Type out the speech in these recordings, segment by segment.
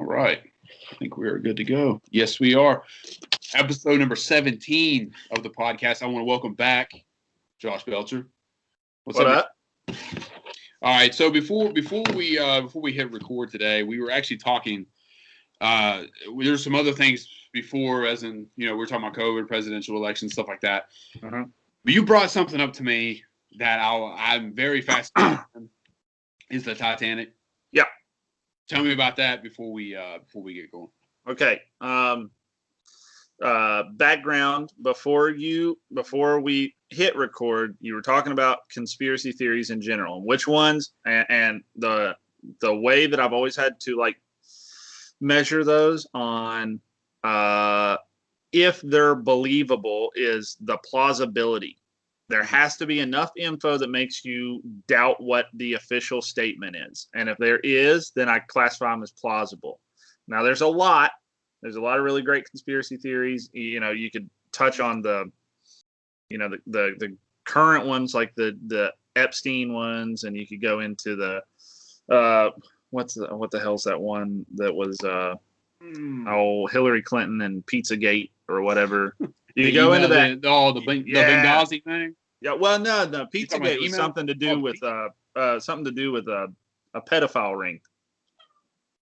All right. I think we are good to go. Yes, we are. Episode number 17 of the podcast. I want to welcome back Josh Belcher. What's up? All right. So before we hit record today, we were actually talking. There's some other things before, as in, we're talking about COVID, presidential elections, stuff like that. Uh-huh. But you brought something up to me that I'm very fascinated in, is the Titanic. Yeah. Tell me about that before we get going. Okay. Background before we hit record, you were talking about conspiracy theories in general, which ones, and the way that I've always had to measure those on if they're believable is the plausibility. There has to be enough info that makes you doubt what the official statement is. And if there is, then I classify them as plausible. Now, there's a lot of really great conspiracy theories. You could touch on the current ones, like the Epstein ones, and you could go into the what the hell's that one that was Hillary Clinton and Pizzagate or whateper. You go into that. The Benghazi thing. Yeah. Well, no. Pizzagate was something to do with a pedophile ring.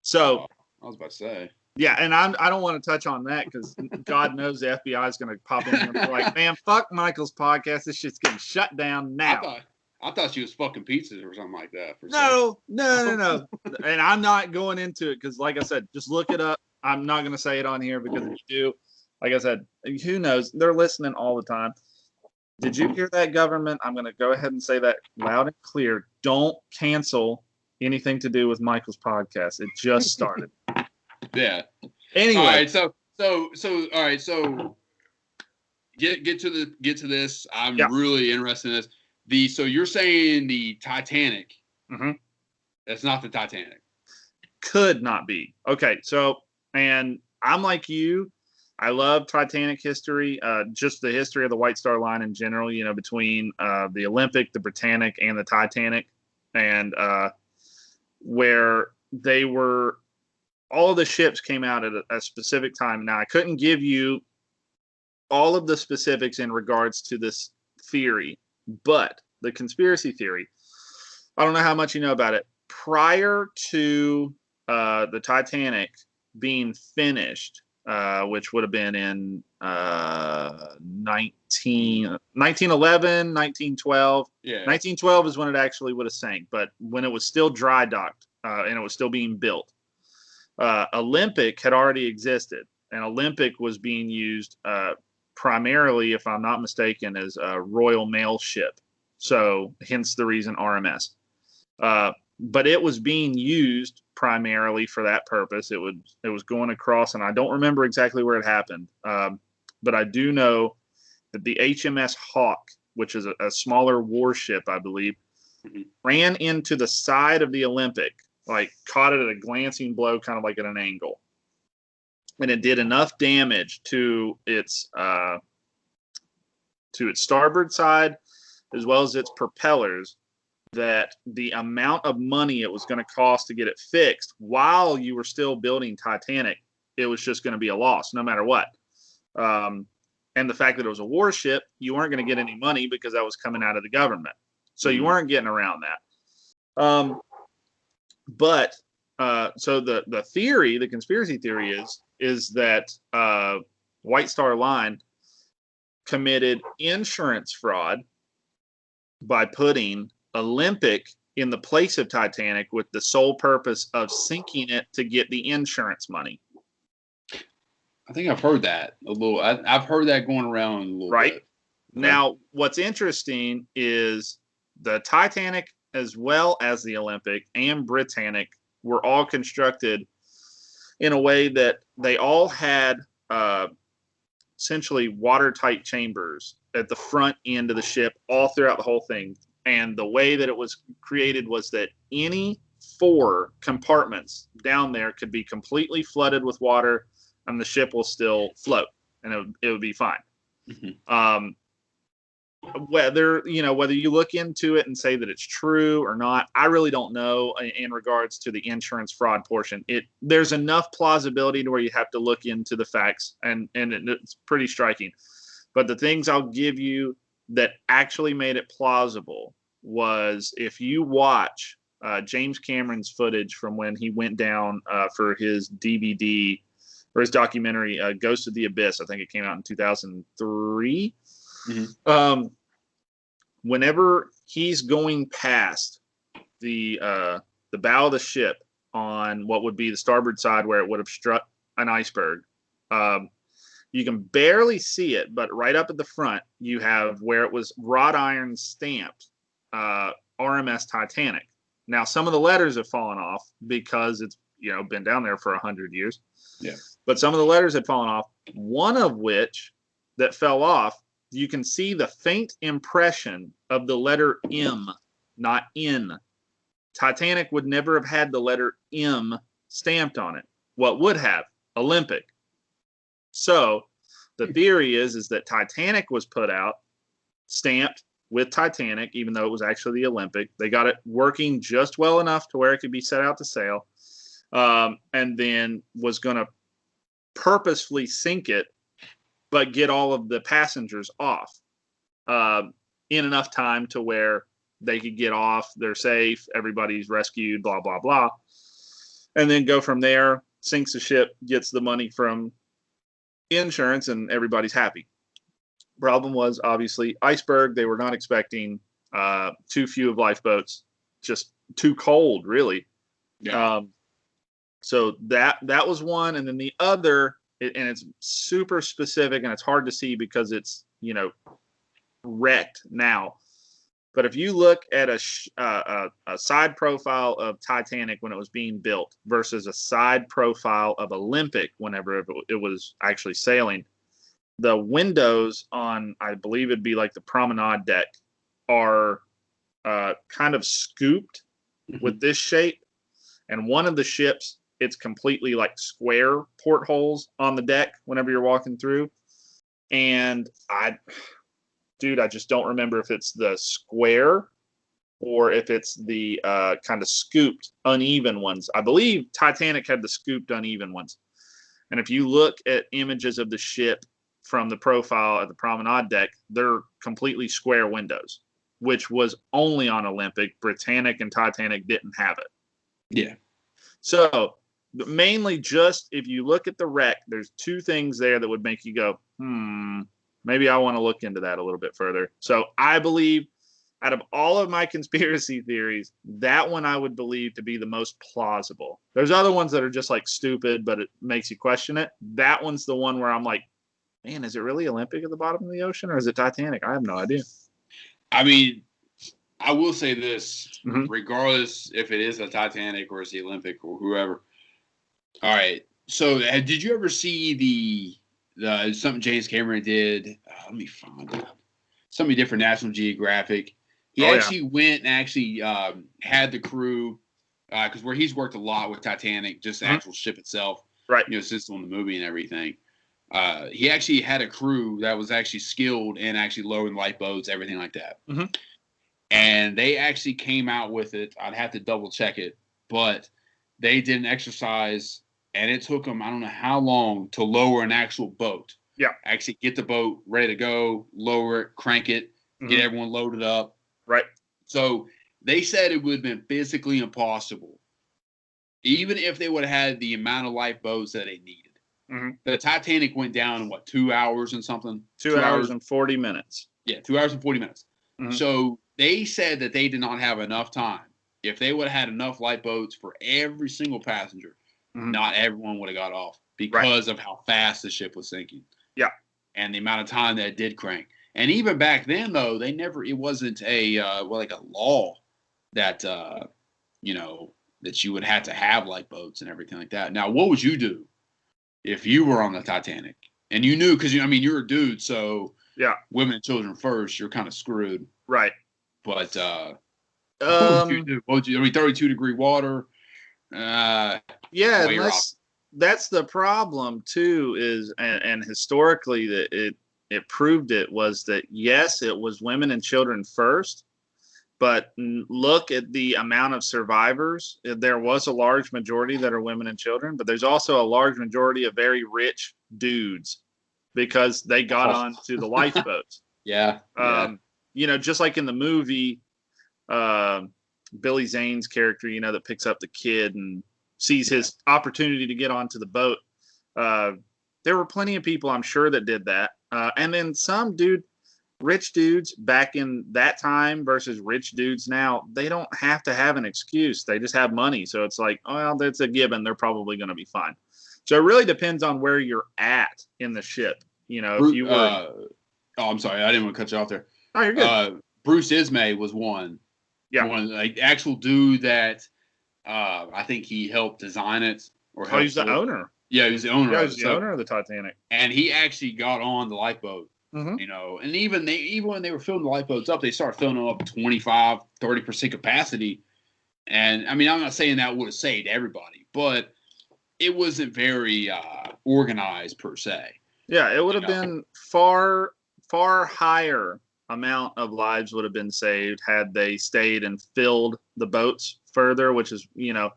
So I was about to say. Yeah, and I don't want to touch on that because God knows the FBI is going to pop in and be like, man, fuck Michael's podcast. This shit's getting shut down now. I thought she was fucking pizzas or something like that. No. And I'm not going into it because, like I said, just look it up. I'm not going to say it on here because if you do, like I said, who knows? They're listening all the time. Did you hear that, government? I'm going to go ahead and say that loud and clear. Don't cancel anything to do with Michael's podcast. It just started. Yeah. Anyway. All right. So all right. So get to this. I'm really interested in this. So you're saying the Titanic? Mm-hmm. That's not the Titanic. Could not be. Okay. So, and I'm like you. I love Titanic history, just the history of the White Star Line in general, between the Olympic, the Britannic, and the Titanic, and where they were, all of the ships came out at a specific time. Now, I couldn't give you all of the specifics in regards to this theory, but the conspiracy theory, I don't know how much you know about it. Prior to the Titanic being finished, which would have been in 1911, 1912. Yeah. 1912 is when it actually would have sank, but when it was still dry docked and it was still being built. Olympic had already existed, and Olympic was being used primarily, if I'm not mistaken, as a Royal Mail ship. So hence the reason RMS. But it was being used primarily for that purpose. It was going across, and I don't remember exactly where it happened. But I do know that the HMS Hawk, which is a smaller warship, I believe, ran into the side of the Olympic, caught it at a glancing blow, kind of like at an angle. And it did enough damage to its starboard side, as well as its propellers, that the amount of money it was going to cost to get it fixed while you were still building Titanic, it was just going to be a loss no matter what. And the fact that it was a warship, you weren't going to get any money because that was coming out of the government. So you weren't getting around that. But so the theory, the conspiracy theory is that White Star Line committed insurance fraud by putting Olympic in the place of Titanic with the sole purpose of sinking it to get the insurance money. I think I've heard that a little. I've heard that going around a little bit. Now, what's interesting is the Titanic, as well as the Olympic and Britannic, were all constructed in a way that they all had essentially watertight chambers at the front end of the ship all throughout the whole thing. And the way that it was created was that any 4 compartments down there could be completely flooded with water, and the ship will still float, and it would be fine. Mm-hmm. whether you look into it and say that it's true or not, I really don't know in regards to the insurance fraud portion. There's enough plausibility to where you have to look into the facts, and it's pretty striking. But the things I'll give you that actually made it plausible was if you watch James Cameron's footage from when he went down for his DVD or his documentary, Ghost of the Abyss. I think it came out in 2003. Mm-hmm. Whenever he's going past the bow of the ship on what would be the starboard side where it would have struck an iceberg, you can barely see it, but right up at the front, you have where it was wrought iron stamped RMS Titanic. Now, some of the letters have fallen off because it's been down there for 100 years. Yeah. But some of the letters had fallen off. One of which that fell off, you can see the faint impression of the letter M, not N. Titanic would never have had the letter M stamped on it. What would have? Olympic. So the theory is that Titanic was put out, stamped with Titanic, even though it was actually the Olympic. They got it working just well enough to where it could be set out to sail, and then was going to purposefully sink it, but get all of the passengers off in enough time to where they could get off, they're safe, everybody's rescued, blah, blah, blah. And then go from there, sinks the ship, gets the money from insurance, and everybody's happy. Problem was, obviously, iceberg. They were not expecting too few of lifeboats, just too cold, really. Yeah. So that was one. And then the other, and it's super specific, and it's hard to see because it's, wrecked now. But if you look at a side profile of Titanic when it was being built versus a side profile of Olympic whenever it was actually sailing, the windows on, I believe it'd be like the promenade deck, are kind of scooped with this shape. And one of the ships, it's completely like square portholes on the deck whenever you're walking through. And I just don't remember if it's the square or if it's the kind of scooped, uneven ones. I believe Titanic had the scooped, uneven ones. And if you look at images of the ship from the profile at the promenade deck, they're completely square windows, which was only on Olympic. Britannic and Titanic didn't have it. Yeah. So mainly just if you look at the wreck, there's two things there that would make you go, maybe I want to look into that a little bit further. So I believe out of all of my conspiracy theories, that one I would believe to be the most plausible. There's other ones that are just like stupid, but it makes you question it. That one's the one where I'm like, man, is it really Olympic at the bottom of the ocean or is it Titanic? I have no idea. I mean, I will say this, regardless if it is a Titanic or it's the Olympic or whoever. All right. So did you ever see the something James Cameron did? Let me find it. Something different, National Geographic. He went and had the crew, because where he's worked a lot with Titanic, just the actual ship itself, right? Since on the movie and everything. He actually had a crew that was actually skilled in actually lowering lifeboats, everything like that. And they actually came out with it. I'd have to double check it, but they did an exercise, and it took them I don't know how long to lower an actual boat. Yeah, actually get the boat ready to go, lower it, crank it, get everyone loaded up. Right. So they said it would have been physically impossible, even if they would have had the amount of lifeboats that they needed. The Titanic went down in 2 hours and something? 2 hours and 40 minutes. Yeah, 2 hours and 40 minutes. So they said that they did not have enough time. If they would have had enough lifeboats for every single passenger, not everyone would have got off because of how fast the ship was sinking. Yeah. And the amount of time that it did crank. And even back then, though, it wasn't a law that, that you would have to have lifeboats and everything like that. Now, what would you do if you were on the Titanic and you knew, because you're a dude, so women and children first, you're kind of screwed, right? But what would you do? 32-degree water. That's the problem too. Is and historically that it proved it was that, yes, it was women and children first, but look at the amount of survivors. There was a large majority that are women and children, but there's also a large majority of very rich dudes because they got onto the lifeboats. Yeah. Just like in the movie, Billy Zane's character, that picks up the kid and sees his opportunity to get onto the boat. There were plenty of people, I'm sure, that did that. And then some rich dudes back in that time versus rich dudes now, they don't have to have an excuse. They just have money. So it's like, well, that's a given. They're probably going to be fine. So it really depends on where you're at in the ship. If you were. I'm sorry. I didn't want to cut you off there. Oh, you're good. Bruce Ismay was one. Yeah. One, like, actual dude that I think he helped design it. He's the owner. Yeah, he was the owner. Yeah, he's the owner of the Titanic. And he actually got on the lifeboat. Mm-hmm. And even when they were filling the lifeboats up, they started filling them up 25, 30% capacity. And I mean, I'm not saying that would have saved everybody, but it wasn't very organized per se. Yeah, it would have been far, far higher amount of lives would have been saved had they stayed and filled the boats further, which is, you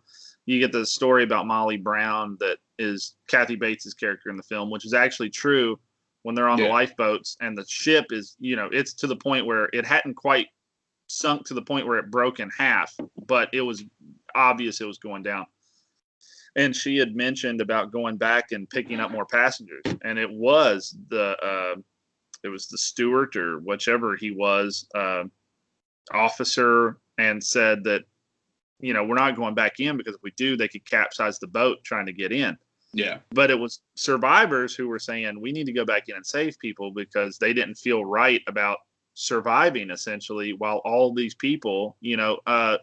get the story about Molly Brown that is Kathy Bates' character in the film, which is actually true. When they're on the lifeboats and the ship is, it's to the point where it hadn't quite sunk to the point where it broke in half, but it was obvious it was going down. And she had mentioned about going back and picking up more passengers. And it was the steward or whichever he was, officer, and said that, we're not going back in because if we do, they could capsize the boat trying to get in. Yeah. But it was survivors who were saying, we need to go back in and save people because they didn't feel right about surviving, essentially, while all these people, I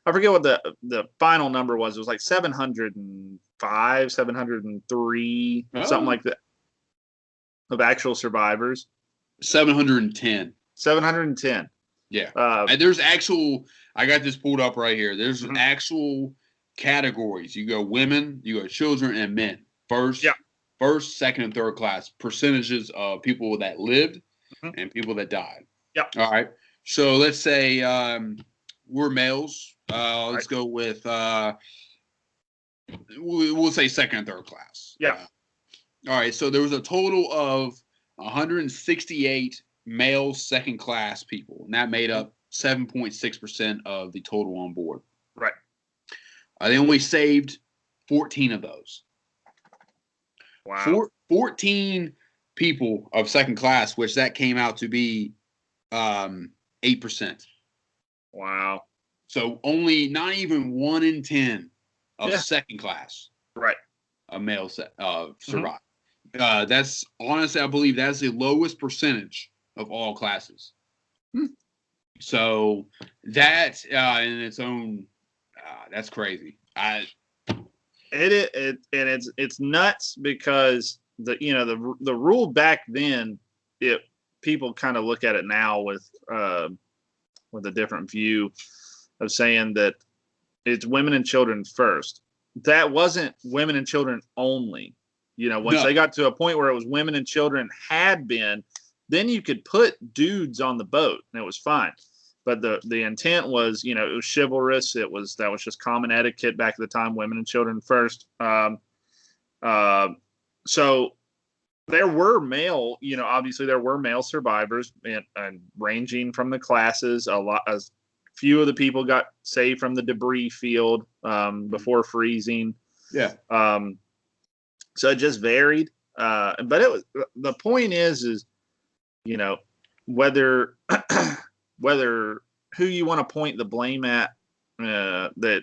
forget what the final number was. It was like 705, 703, something like that, of actual survivors. 710. 710. Yeah. And there's I got this pulled up right here. There's actual categories. You go women, you go children, and men. First, second, and third class percentages of people that lived and people that died. Yep. All right. So let's say we're males. Let's go with we'll say second and third class. Yeah. All right. So there was a total of 168 male second class people, and that made up 7.6% of the total on board. Right. They only saved 14 of those. Wow. 14 people of second class, which that came out to be 8%. Wow. So only not even 1 in 10 of second class. Right. A male survived. That's honestly, I believe that's the lowest percentage of all classes. So that in its own, that's crazy. It's nuts because the rule back then, people kind of look at it now with a different view of saying that it's women and children first. That wasn't women and children only. Once they got to a point where it was women and children had been, then you could put dudes on the boat and it was fine. But the intent was, it was chivalrous. That was just common etiquette back at the time, women and children first. So there were male, obviously there were male survivors and ranging from the classes. A few of the people got saved from the debris field before freezing. Yeah. So it just varied. But the point is, whether who you want to point the blame at, that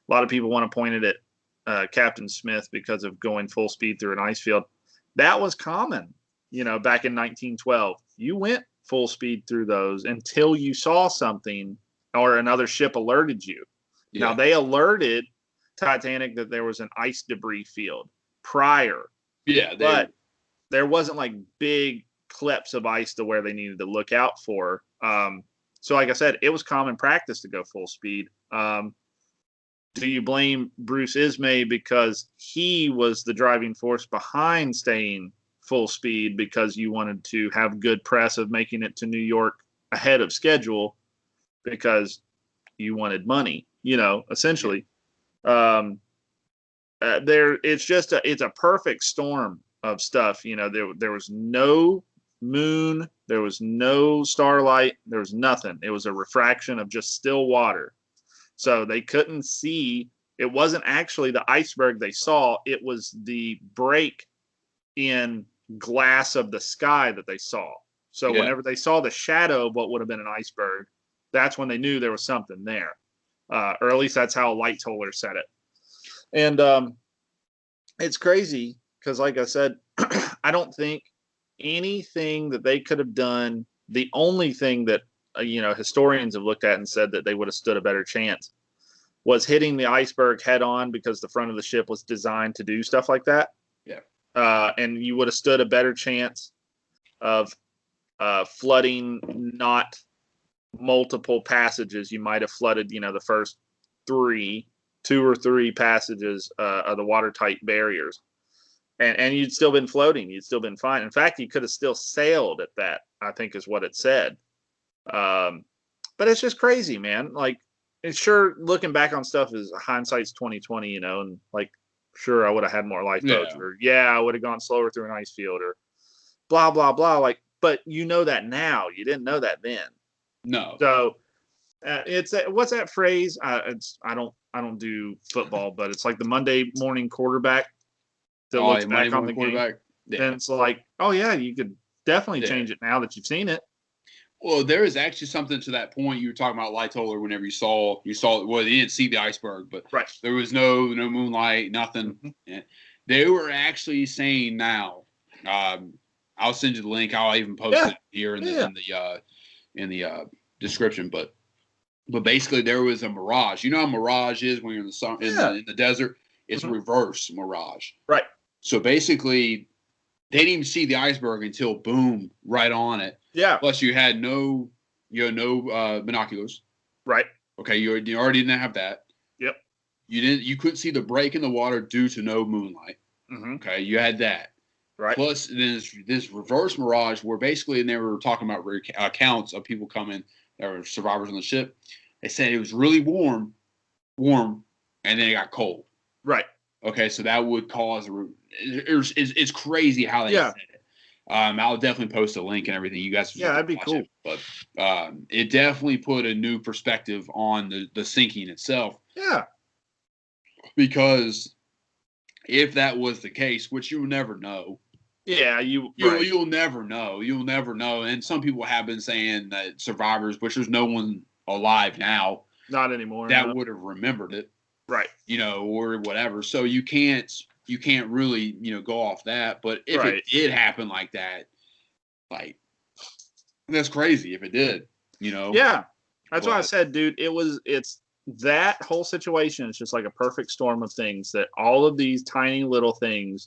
a lot of people want to point it at Captain Smith because of going full speed through an ice field. That was common, back in 1912. You went full speed through those until you saw something or another ship alerted you. Yeah. Now, they alerted Titanic that there was an ice debris field prior. Yeah. But there wasn't like big clips of ice to where they needed to look out for. So like I said, it was common practice to go full speed. Do you blame Bruce Ismay because he was the driving force behind staying full speed because you wanted to have good press of making it to New York ahead of schedule because you wanted money, essentially. It's a perfect storm of stuff. There was no moon, there was no starlight, there was nothing. It was a refraction of just still water. So they couldn't see. It wasn't actually the iceberg they saw. It was the break in glass of the sky that they saw. So whenever they saw the shadow of what would have been an iceberg, that's when they knew there was something there. Or at least that's how Lightoller said it. And it's crazy because, like I said, I don't think anything that they could have done, the only thing that, historians have looked at and said that they would have stood a better chance was hitting the iceberg head on because the front of the ship was designed to do stuff like that. Yeah. And you would have stood a better chance of flooding not multiple passages. You might have flooded, the first two or three passages of the watertight barriers. And you'd still been floating. You'd still been fine. In fact, you could have still sailed at that, I think is what it said. But it's just crazy, man. Like, it's sure looking back on stuff is hindsight's 2020, and like, sure, I would have had more lifeboats, or I would have gone slower through an ice field, or blah blah blah. Like, but that now. You didn't know that then. No. So it's what's that phrase? I don't do football, but it's like the Monday morning quarterback that looks back on the game. Yeah. And it's like, oh yeah, you could definitely change it now that you've seen it. Well, there is actually something to that point. You were talking about Lightoller whenever you saw well, you didn't see the iceberg, but there was no moonlight, nothing. Mm-hmm. They were actually saying now, I'll send you the link. I'll even post it here in the description. But basically, there was a mirage. You know how mirage is when you're in the sun in the desert. It's reverse mirage. Right. So basically, they didn't even see the iceberg until boom, right on it. Yeah. Plus, you had no binoculars. Right. Okay, you already didn't have that. Yep. You couldn't see the break in the water due to no moonlight. Mm-hmm. Okay, you had that. Right. Plus, this reverse mirage, where basically they were talking about accounts of people coming that were survivors on the ship. They said it was really warm, and then it got cold. Right. Okay, so that would cause it's crazy how they said it. I'll definitely post a link and everything. You guys, that'd be cool. But it definitely put a new perspective on the sinking itself. Yeah. Because if that was the case, which you'll never know. Yeah, you'll never know. You'll never know. And some people have been saying that survivors, which there's no one alive now, not anymore, that would have remembered it. Right. Or whatever. So you can't really, go off that. But if it did happen like that, like, that's crazy if it did, Yeah. That's why I said, dude, it's that whole situation is just like a perfect storm of things that all of these tiny little things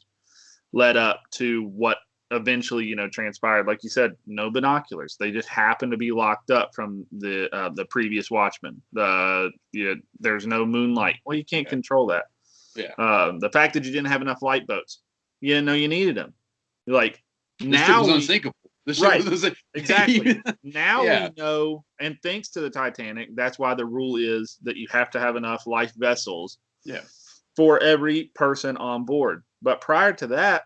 led up to what eventually, transpired. Like you said, no binoculars. They just happened to be locked up from the previous watchman. There's no moonlight. Well, you can't control that. Yeah. The fact that you didn't have enough light boats, you needed them. Like, now it was unsinkable. Exactly. Now we know, and thanks to the Titanic, that's why the rule is that you have to have enough life vessels for every person on board. But prior to that,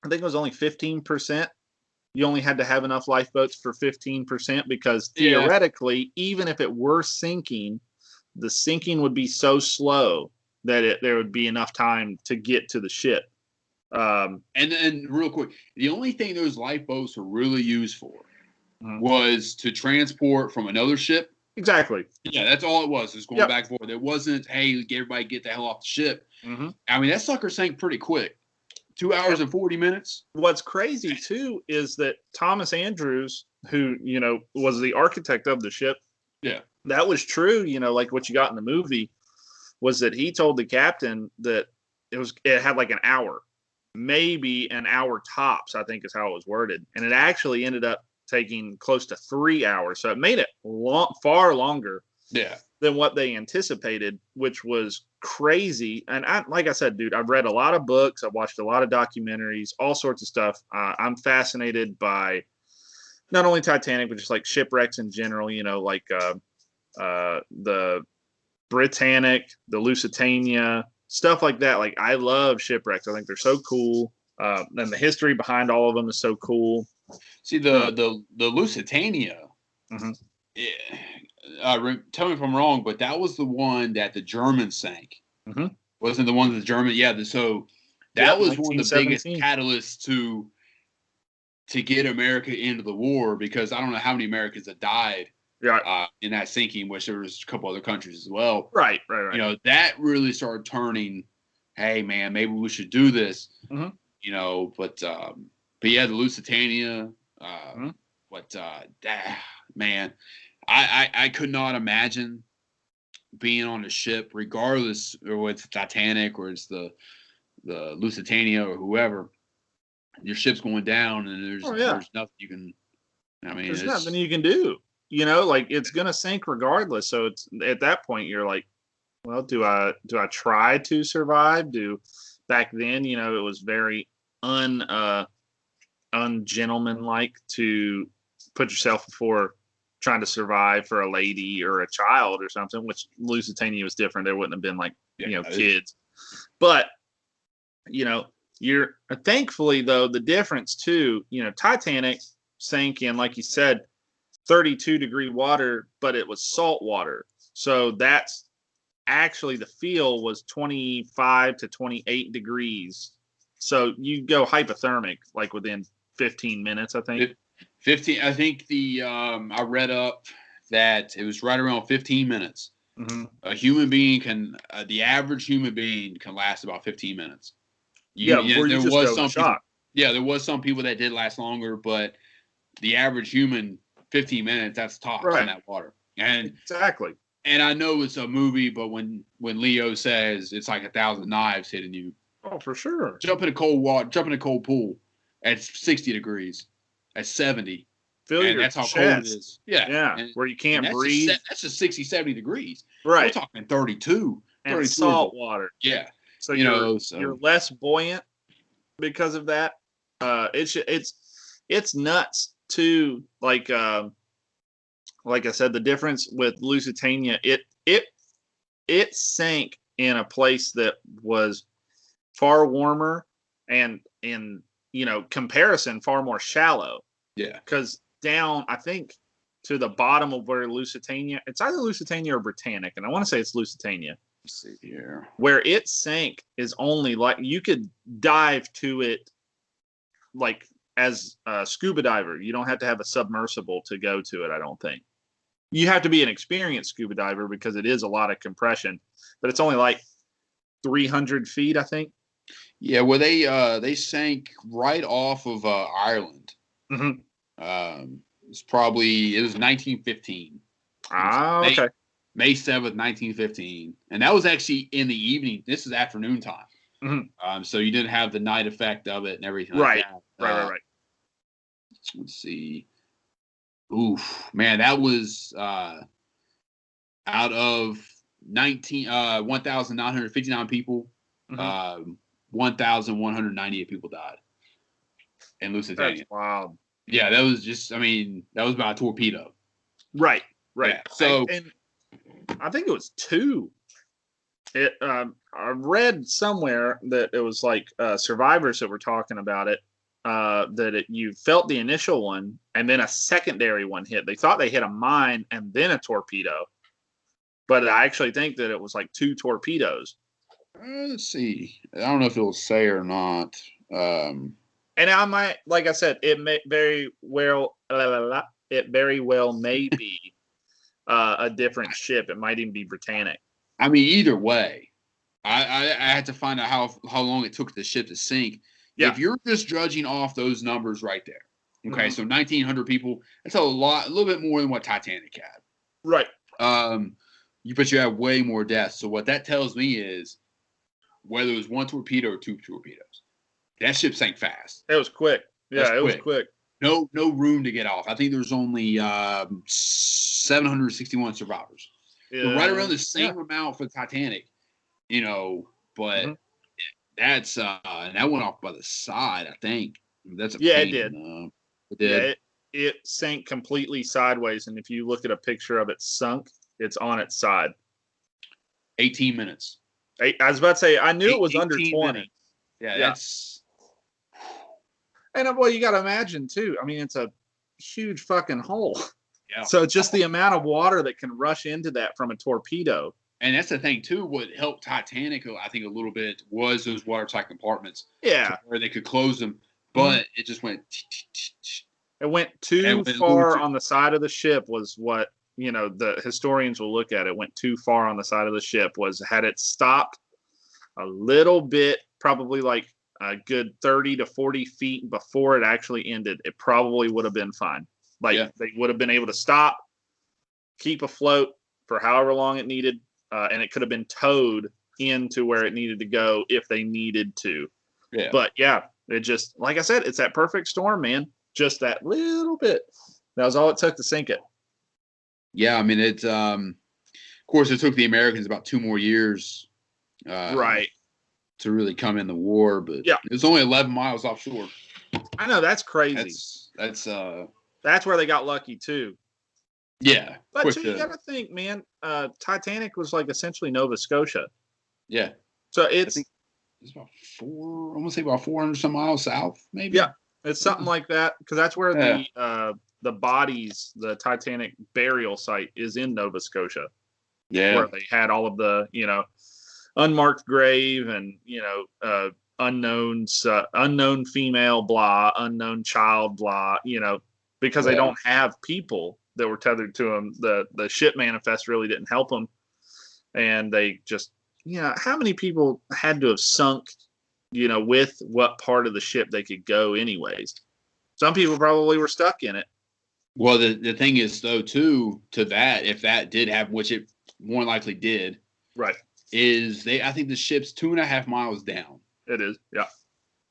I think it was only 15%. You only had to have enough lifeboats for 15% because theoretically, even if it were sinking, the sinking would be so slow that there would be enough time to get to the ship. And then real quick, the only thing those lifeboats were really used for was to transport from another ship. Exactly. Yeah, that's all it was. It was going back and forth. It wasn't, hey, everybody get the hell off the ship. Mm-hmm. I mean, that sucker sank pretty quick. 2 hours and 40 minutes. What's crazy, too, is that Thomas Andrews, who, was the architect of the ship. Yeah. That was true, like what you got in the movie, was that he told the captain that it had like an hour. Maybe an hour tops, I think is how it was worded. And it actually ended up taking close to 3 hours. So it made it far longer. Yeah. than what they anticipated, which was crazy. And like I said, dude, I've read a lot of books, I've watched a lot of documentaries, all sorts of stuff. I'm fascinated by not only Titanic, but just like shipwrecks in general. Like the Britannic, the Lusitania, stuff like that. Like I love shipwrecks. I think they're so cool, and the history behind all of them is so cool. See the Lusitania. Mm-hmm. Tell me if I'm wrong, but that was the one that the Germans sank. Mm-hmm. Wasn't the one that the German? Yeah. So that was one of the biggest 1917. catalysts to get America into the war, because I don't know how many Americans have died in that sinking, which there was a couple other countries as well. Right. That really started turning. Hey, man, maybe we should do this. Mm-hmm. But yeah, the Lusitania. Mm-hmm. Man, I could not imagine being on a ship, regardless, or it's Titanic or it's the Lusitania or whoever. Your ship's going down, and there's nothing you can. I mean, there's nothing you can do. Like it's gonna sink regardless. So it's at that point you're like, well, do I try to survive? Back then, it was very ungentlemanlike to put yourself before trying to survive for a lady or a child or something, which Lusitania was different. There wouldn't have been like, kids. But, you're thankfully, though, the difference too, Titanic sank in, like you said, 32-degree water, but it was salt water. So that's actually the feel was 25 to 28 degrees. So you go hypothermic like within 15 minutes, I think. 15. I think I read up that it was right around 15 minutes. Mm-hmm. A human being the average human being can last about 15 minutes. There was some people that did last longer, but the average human, 15 minutes, that's tops in that water. And exactly. And I know it's a movie, but when Leo says it's like 1,000 knives hitting you, oh, for sure. Jump in a cold pool at 60 degrees, at 70. That's how cold it is. Yeah. Where you can't breathe. That's just 60, 70 degrees. Right. We're talking 32. And 32 salt water. Yeah. So you're less buoyant because of that. It's nuts too. Like I said, the difference with Lusitania, it sank in a place that was far warmer and in comparison far more shallow. Yeah. Because down, I think, to the bottom of where Lusitania, it's either Lusitania or Britannic, and I want to say it's Lusitania. Let's see here. Where it sank is only like you could dive to it like as a scuba diver. You don't have to have a submersible to go to it, I don't think. You have to be an experienced scuba diver because it is a lot of compression, but it's only like 300 feet, I think. Yeah, well, they sank right off of Ireland. Mm-hmm. It was 1915. Okay. May 7th, 1915. And that was actually in the evening. This is afternoon time. Mm-hmm. So you didn't have the night effect of it and everything right. like that. Right. Let's see. Oof, man, that was out of 1,959 people, Mm-hmm. 1,198 people died in Lusitania. That's wild. Yeah, that was that was by a torpedo. Right. Yeah, so I think it was 2. I read somewhere that it was like survivors that were talking about it. You felt the initial one and then a secondary one hit. They thought they hit a mine and then a torpedo, but I actually think that it was like 2 torpedoes. Let's see. I don't know if it'll say or not. And I might, like I said, it may very well may be a different ship. It might even be Britannic. I mean, either way, I had to find out how long it took the ship to sink. Yeah. If you're just judging off those numbers right there, okay, so 1,900 people, that's a little bit more than what Titanic had. Right. But you have way more deaths. So what that tells me is whether it was 1 torpedo or 2 torpedoes, that ship sank fast. It was quick. Yeah, it was quick. No room to get off. I think there's only 761 survivors. right around the same amount for Titanic, you know, but that's and that went off by the side, I think. That's a it pain. did. It did. Yeah, it sank completely sideways, and if you look at a picture of it sunk, it's on its side. 18 minutes. I was about to say, I knew it was under 20. Minutes. Yeah, that's. And well, you got to imagine too. I mean, it's a huge fucking hole. Yeah. So just the amount of water that can rush into that from a torpedo. And that's the thing too. What helped Titanic, I think, a little bit was those watertight compartments. Yeah, where they could close them, but it just went. It went too far on the side of the ship. Was what the historians will look at. It went too far on the side of the ship. Was had it stopped a little bit, probably like a good 30 to 40 feet before it actually ended, it probably would have been fine. They would have been able to stop, keep afloat for however long it needed, and it could have been towed into where it needed to go if they needed to. Yeah. But yeah, it just, like I said, it's that perfect storm, man. Just that little bit. That was all it took to sink it. Yeah, I mean, it's of course, it took the Americans about 2 more years to really come in the war, but it's only 11 miles offshore. I know, that's crazy. That's where they got lucky too. Yeah, but too, you gotta think, man. Titanic was like essentially Nova Scotia. Yeah, so it's about I'm gonna say about 400 some miles south, maybe. Yeah, it's something like that, because that's where the bodies, the Titanic burial site is in Nova Scotia. Yeah, where they had all of the unmarked grave and unknown female blah, unknown child blah, because they don't have people that were tethered to them. The ship manifest really didn't help them, and they just how many people had to have sunk with what part of the ship they could go anyways. Some people probably were stuck in it. Well, the thing is though too, to that, if that did happen, which it more likely did, right, is I think the ship's 2.5 miles down. It is, yeah.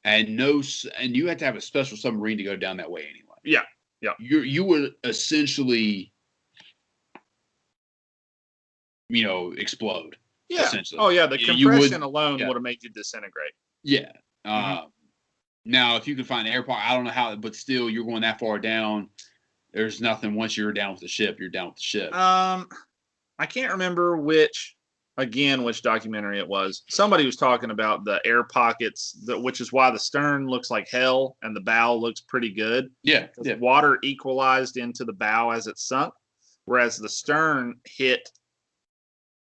And you had to have a special submarine to go down that way anyway. Yeah. Yeah. You would essentially explode. Yeah. Oh yeah, the compression alone would have made you disintegrate. Yeah. Now if you could find air pocket, I don't know how, but still you're going that far down. There's nothing. Once you're down with the ship, you're down with the ship. I can't remember which documentary it was. Somebody was talking about the air pockets, which is why the stern looks like hell and the bow looks pretty good. Yeah. Water equalized into the bow as it sunk, whereas the stern hit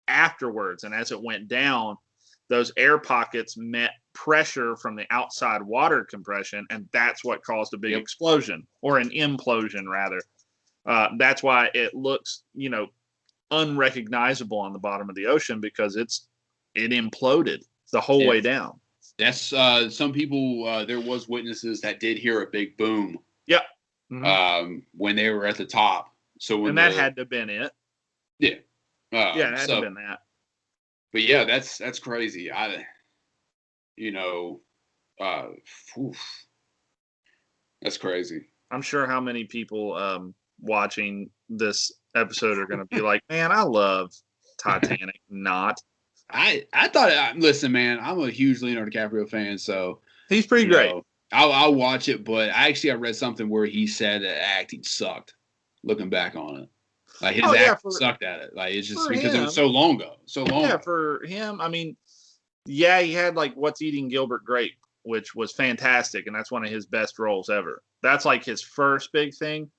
afterwards. And as it went down, those air pockets met pressure from the outside water compression, and that's what caused a big explosion, or an implosion rather. That's why it looks, unrecognizable on the bottom of the ocean, because it imploded the whole way down. That's some people. There was witnesses that did hear a big boom. Yeah. When they were at the top. So that had to have been it. Yeah. It had to have been that. But yeah, that's crazy. That's crazy. I'm sure how many people watching this episode are going to be like, man, I love Titanic. Not. I thought. Listen, man, I'm a huge Leonardo DiCaprio fan, so he's pretty great. I'll watch it, but I read something where he said that acting sucked. Looking back on it, like his acting sucked at it. Like it's just because it was so long ago. Yeah, for him, I mean, he had like What's Eating Gilbert Grape, which was fantastic, and that's one of his best roles ever. That's like his first big thing,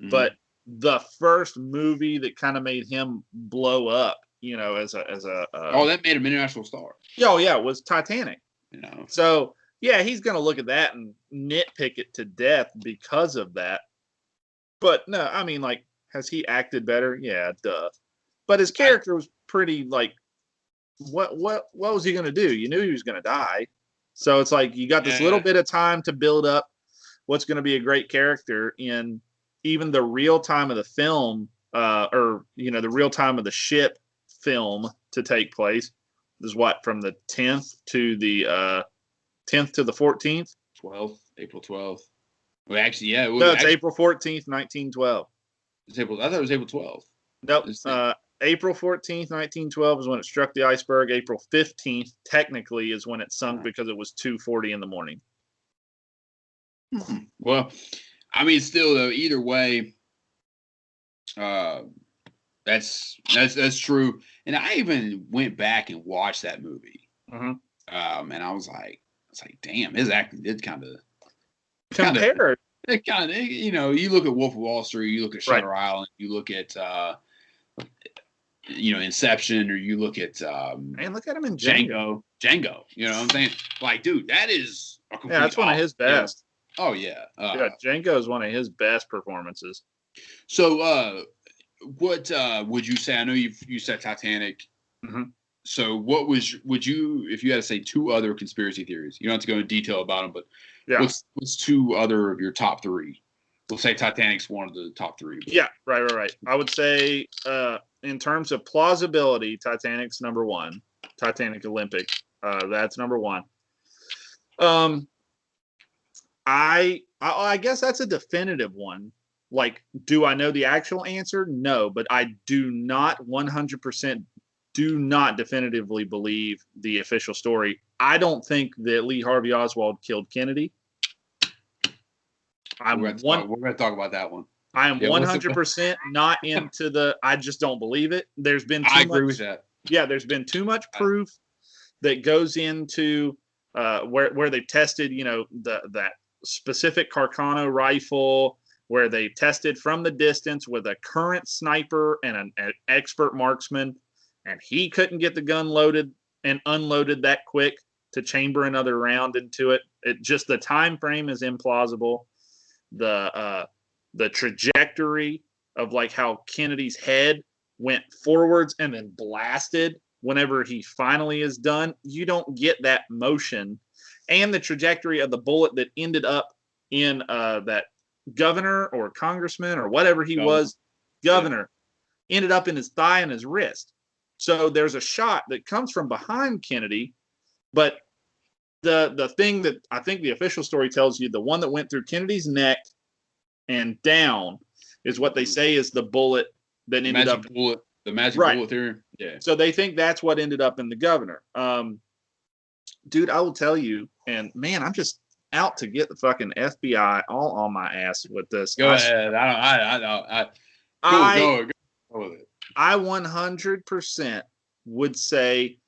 but the first movie that kind of made him blow up, as a that made him an international star. Oh yeah, it was Titanic. So yeah, he's gonna look at that and nitpick it to death because of that. But no, I mean, like, has he acted better? Yeah, duh. But his character was pretty like, what was he gonna do? You knew he was gonna die, so it's like you got this little bit of time to build up what's gonna be a great character in even the real time of the film, or the real time of the ship film to take place is what, from the 10th to the 14th? April 12th. Well, actually, yeah. No, it's April 14th, 1912. I thought it was April 12th. Nope. April 14th, 1912 is when it struck the iceberg. April 15th, technically, is when it sunk because it was 2:40 in the morning. Well, I mean, still though, either way, that's true. And I even went back and watched that movie, and I was like, damn, his acting did kind of compared. It kind of, you look at Wolf of Wall Street, you look at Shutter Island, you look at Inception, or you look at man, look at him in Django. You know what I'm saying? Like, dude, that is a complete that's one of his best. Oh yeah, Django is one of his best performances. So, what would you say? I know you said Titanic. So, would you, if you had to say two other conspiracy theories? You don't have to go into detail about them, but what's two other of your top three? We'll say Titanic's one of the top three. Yeah, right. I would say, in terms of plausibility, Titanic's number one. Titanic Olympic, that's number one. I guess that's a definitive one. Like, do I know the actual answer? No, but I do not 100% definitively believe the official story. I don't think that Lee Harvey Oswald killed Kennedy. We're going to talk about that one. I am 100% not into the. I just don't believe it. There's been. I agree with that. Yeah, there's been too much proof that goes into where they've tested, that specific Carcano rifle, where they tested from the distance with a current sniper and an expert marksman, and he couldn't get the gun loaded and unloaded that quick to chamber another round into it. It just, the time frame is implausible. The trajectory of like how Kennedy's head went forwards and then blasted whenever he finally is done, you don't get that motion. And the trajectory of the bullet that ended up in that governor or congressman or whatever he was, ended up in his thigh and his wrist. So there's a shot that comes from behind Kennedy, but the thing that I think the official story tells you, the one that went through Kennedy's neck and down, is what they say is the bullet that ended up. The magic bullet theory. Yeah. So they think that's what ended up in the governor. Dude, I will tell you, and man, I'm just out to get the fucking FBI all on my ass with this. Go ahead. Go with it. I 100% would say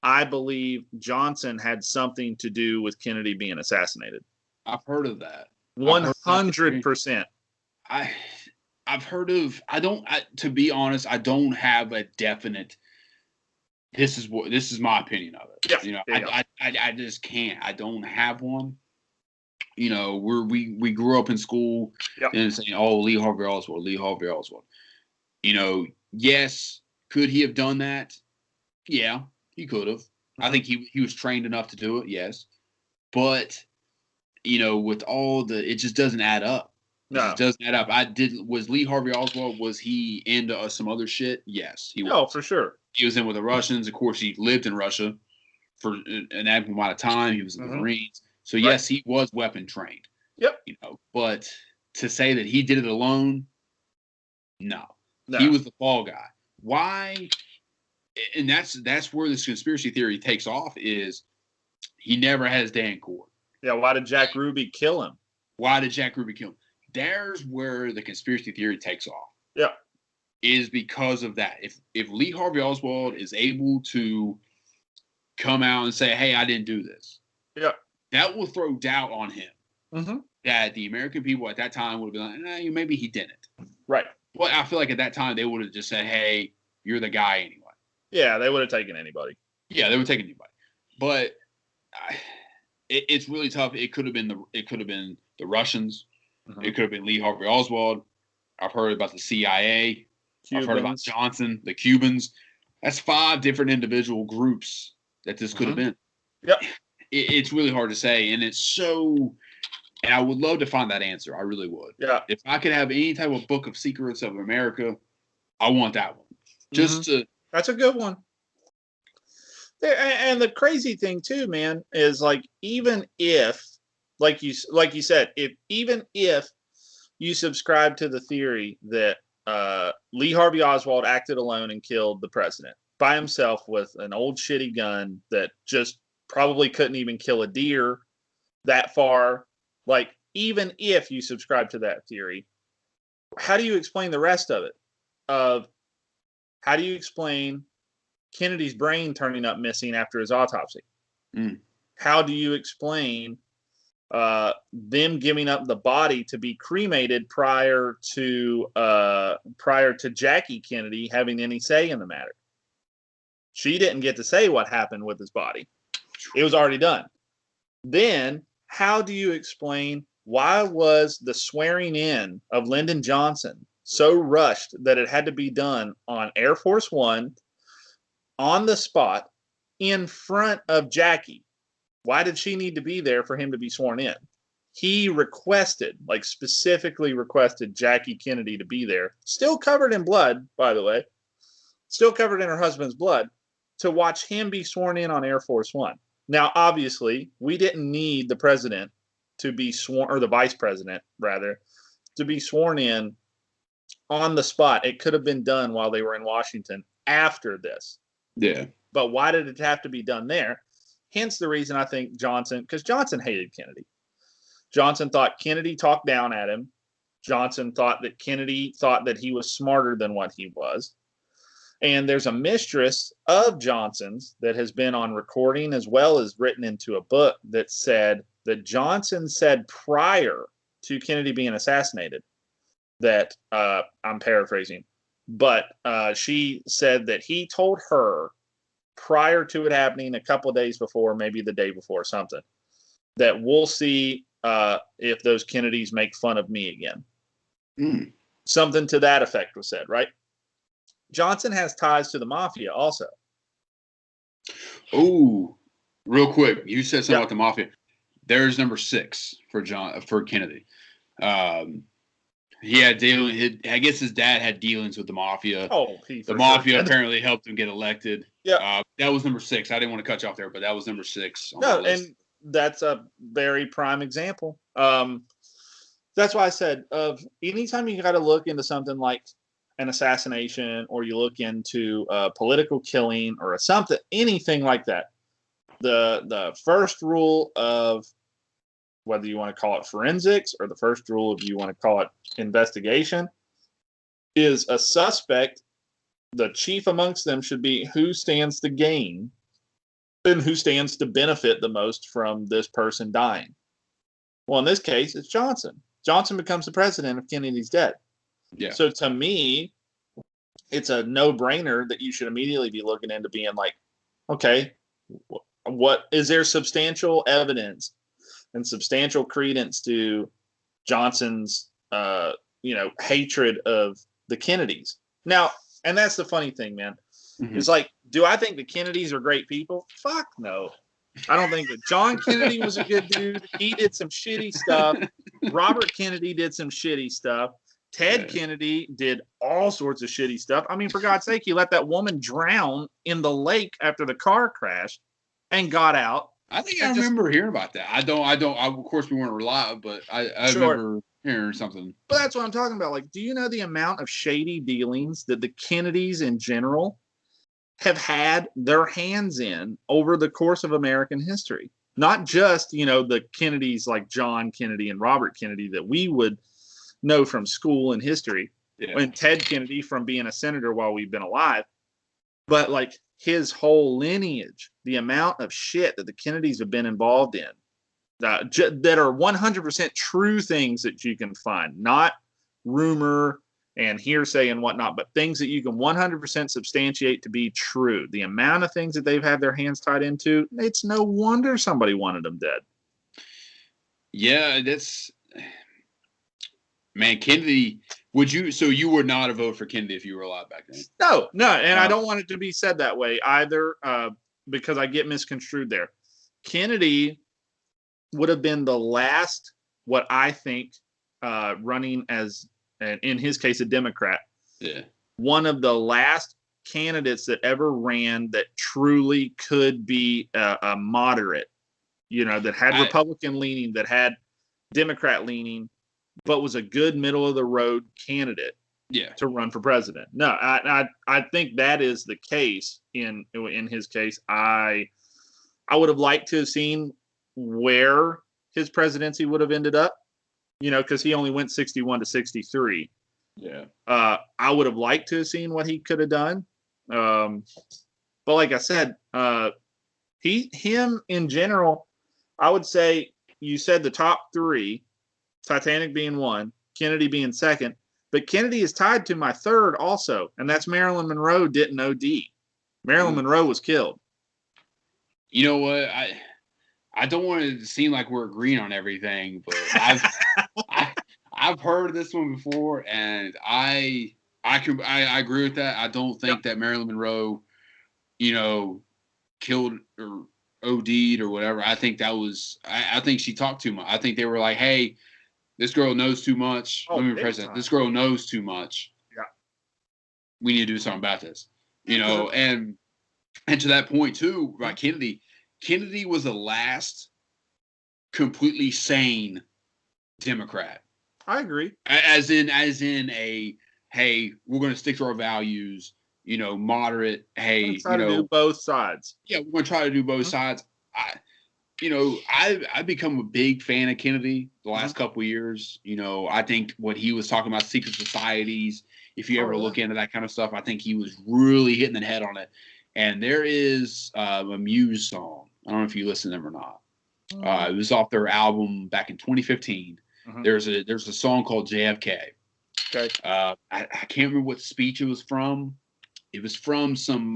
I believe Johnson had something to do with Kennedy being assassinated. I've heard of that. 100%. I've heard of. To be honest, I don't have a definite. This is my opinion of it. Yeah, I just can't. I don't have one. We grew up in school and saying, "Oh, Lee Harvey Oswald." Yes, could he have done that? Yeah, he could have. I think he was trained enough to do it. Yes, but with all it just doesn't add up. No. It just doesn't add up. Was Lee Harvey Oswald, was he into some other shit? Yes, he was. No, for sure. He was in with the Russians. Of course, he lived in Russia for an ample amount of time. He was in the Marines. So, yes, he was weapon trained. Yep. But to say that he did it alone, no. He was the fall guy. Why? And that's where this conspiracy theory takes off, is he never had his day in court. Yeah, why did Jack Ruby kill him? There's where the conspiracy theory takes off. Yeah. Is because of that. If Lee Harvey Oswald is able to come out and say, "Hey, I didn't do this," that will throw doubt on him. That the American people at that time would have been like, maybe he didn't. Right. Well, I feel like at that time they would have just said, "Hey, you're the guy anyway." Yeah, they would have taken anybody. Yeah, they would have taken anybody. But it's really tough. It could have been the Russians. It could have been Lee Harvey Oswald. I've heard about the CIA. Cubans. I've heard about Johnson, the Cubans. That's 5 different individual groups that this could have been. Yep. It's really hard to say, and it's so. And I would love to find that answer. I really would. Yeah. If I could have any type of book of secrets of America, I want that one. Just to. That's a good one. And the crazy thing too, man, is like, even if, like you said, even if you subscribe to the theory that Lee Harvey Oswald acted alone and killed the president by himself with an old shitty gun that just probably couldn't even kill a deer that far. Like, even if you subscribe to that theory, how do you explain the rest of it? How do you explain Kennedy's brain turning up missing after his autopsy? How do you explain them giving up the body to be cremated prior to Jackie Kennedy having any say in the matter? She didn't get to say what happened with his body. It was already done. Then how do you explain why was the swearing in of Lyndon Johnson so rushed that it had to be done on Air Force One, on the spot, in front of Jackie? Why did she need to be there for him to be sworn in? He requested, like specifically requested, Jackie Kennedy to be there, still covered in blood, by the way, still covered in her husband's blood, to watch him be sworn in on Air Force One. Now, obviously, we didn't need the president to be sworn, or the vice president, rather, to be sworn in on the spot. It could have been done while they were in Washington after this. Yeah. But why did it have to be done there? Hence the reason I think Johnson, because Johnson hated Kennedy. Johnson thought Kennedy talked down at him. Johnson thought that Kennedy thought that he was smarter than what he was. And there's a mistress of Johnson's that has been on recording as well as written into a book that said that Johnson said prior to Kennedy being assassinated that, I'm paraphrasing, but she said that he told her prior to it happening, a couple of days before, maybe the day before, something, that we'll see if those Kennedys make fun of me again. Something to that effect was said, right? Johnson has ties to the mafia also. Oh, real quick. You said something about the mafia. There's number 6 for Kennedy. He had I guess his dad had dealings with the mafia. Oh, the mafia apparently helped him get elected. Yeah, that was number 6. I didn't want to cut you off there, but that was number 6. No, and that's a very prime example. That's why I said of anytime you got to look into something like an assassination, or you look into a political killing or something, anything like that. The first rule of whether you want to call it forensics, or the first rule if you want to call it investigation, is a suspect, the chief amongst them should be who stands to gain and who stands to benefit the most from this person dying. Well, in this case, it's Johnson. Johnson becomes the president if Kennedy's dead. Yeah. So to me, it's a no-brainer that you should immediately be looking into being like, okay, what is there substantial evidence and substantial credence to Johnson's, hatred of the Kennedys? Now, and that's the funny thing, man. Mm-hmm. It's like, do I think the Kennedys are great people? Fuck no. I don't think that John Kennedy was a good dude. He did some shitty stuff. Robert Kennedy did some shitty stuff. Ted Kennedy did all sorts of shitty stuff. I mean, for God's sake, he let that woman drown in the lake after the car crashed and got out. I think I remember hearing about that. I don't. Of course, we weren't live, but I remember hearing something. But that's what I'm talking about. Like, do you know the amount of shady dealings that the Kennedys in general have had their hands in over the course of American history? Not just, the Kennedys like John Kennedy and Robert Kennedy that we would know from school and history, and Ted Kennedy from being a senator while we've been alive, but like his whole lineage, the amount of shit that the Kennedys have been involved in that are 100% true things that you can find, not rumor and hearsay and whatnot, but things that you can 100% substantiate to be true. The amount of things that they've had their hands tied into, it's no wonder somebody wanted them dead. Yeah, that's... Man, Kennedy, you would not have voted for Kennedy if you were alive back then? No, and I don't want it to be said that way either, because I get misconstrued there. Kennedy would have been the last, what I think, running as, in his case, a Democrat. Yeah. One of the last candidates that ever ran that truly could be a moderate, that had Republican leaning, that had Democrat leaning, but was a good middle of the road candidate. Yeah. to run for president. No, I think that is the case in his case. I would have liked to have seen where his presidency would have ended up, because he only went 61 to 63. Yeah. I would have liked to have seen what he could have done. But like I said, him in general, I would say you said the top three, Titanic being one, Kennedy being second, but Kennedy is tied to my third also, and that's Marilyn Monroe didn't OD. Marilyn Monroe was killed. You know what? I don't want it to seem like we're agreeing on everything, but I've heard this one before, and I agree with that. I don't think that Marilyn Monroe, killed or OD'd or whatever. I think that was. I think she talked too much. I think they were like, "Hey, this girl knows too much. Let me rephrase that. This girl knows too much. Yeah, we need to do something about this." And to that point too, right? Kennedy was the last completely sane Democrat. I agree. As in a, hey, we're going to stick to our values, moderate. Hey, try to do both sides. Yeah, we're going to try to do both sides. I've become a big fan of Kennedy the last couple of years. I think what he was talking about, secret societies, if you ever look into that kind of stuff, I think he was really hitting the head on it. And there is a Muse song. I don't know if you listen to them or not. It was off their album back in 2015. There's a song called JFK. Okay. I can't remember what speech it was from. It was from some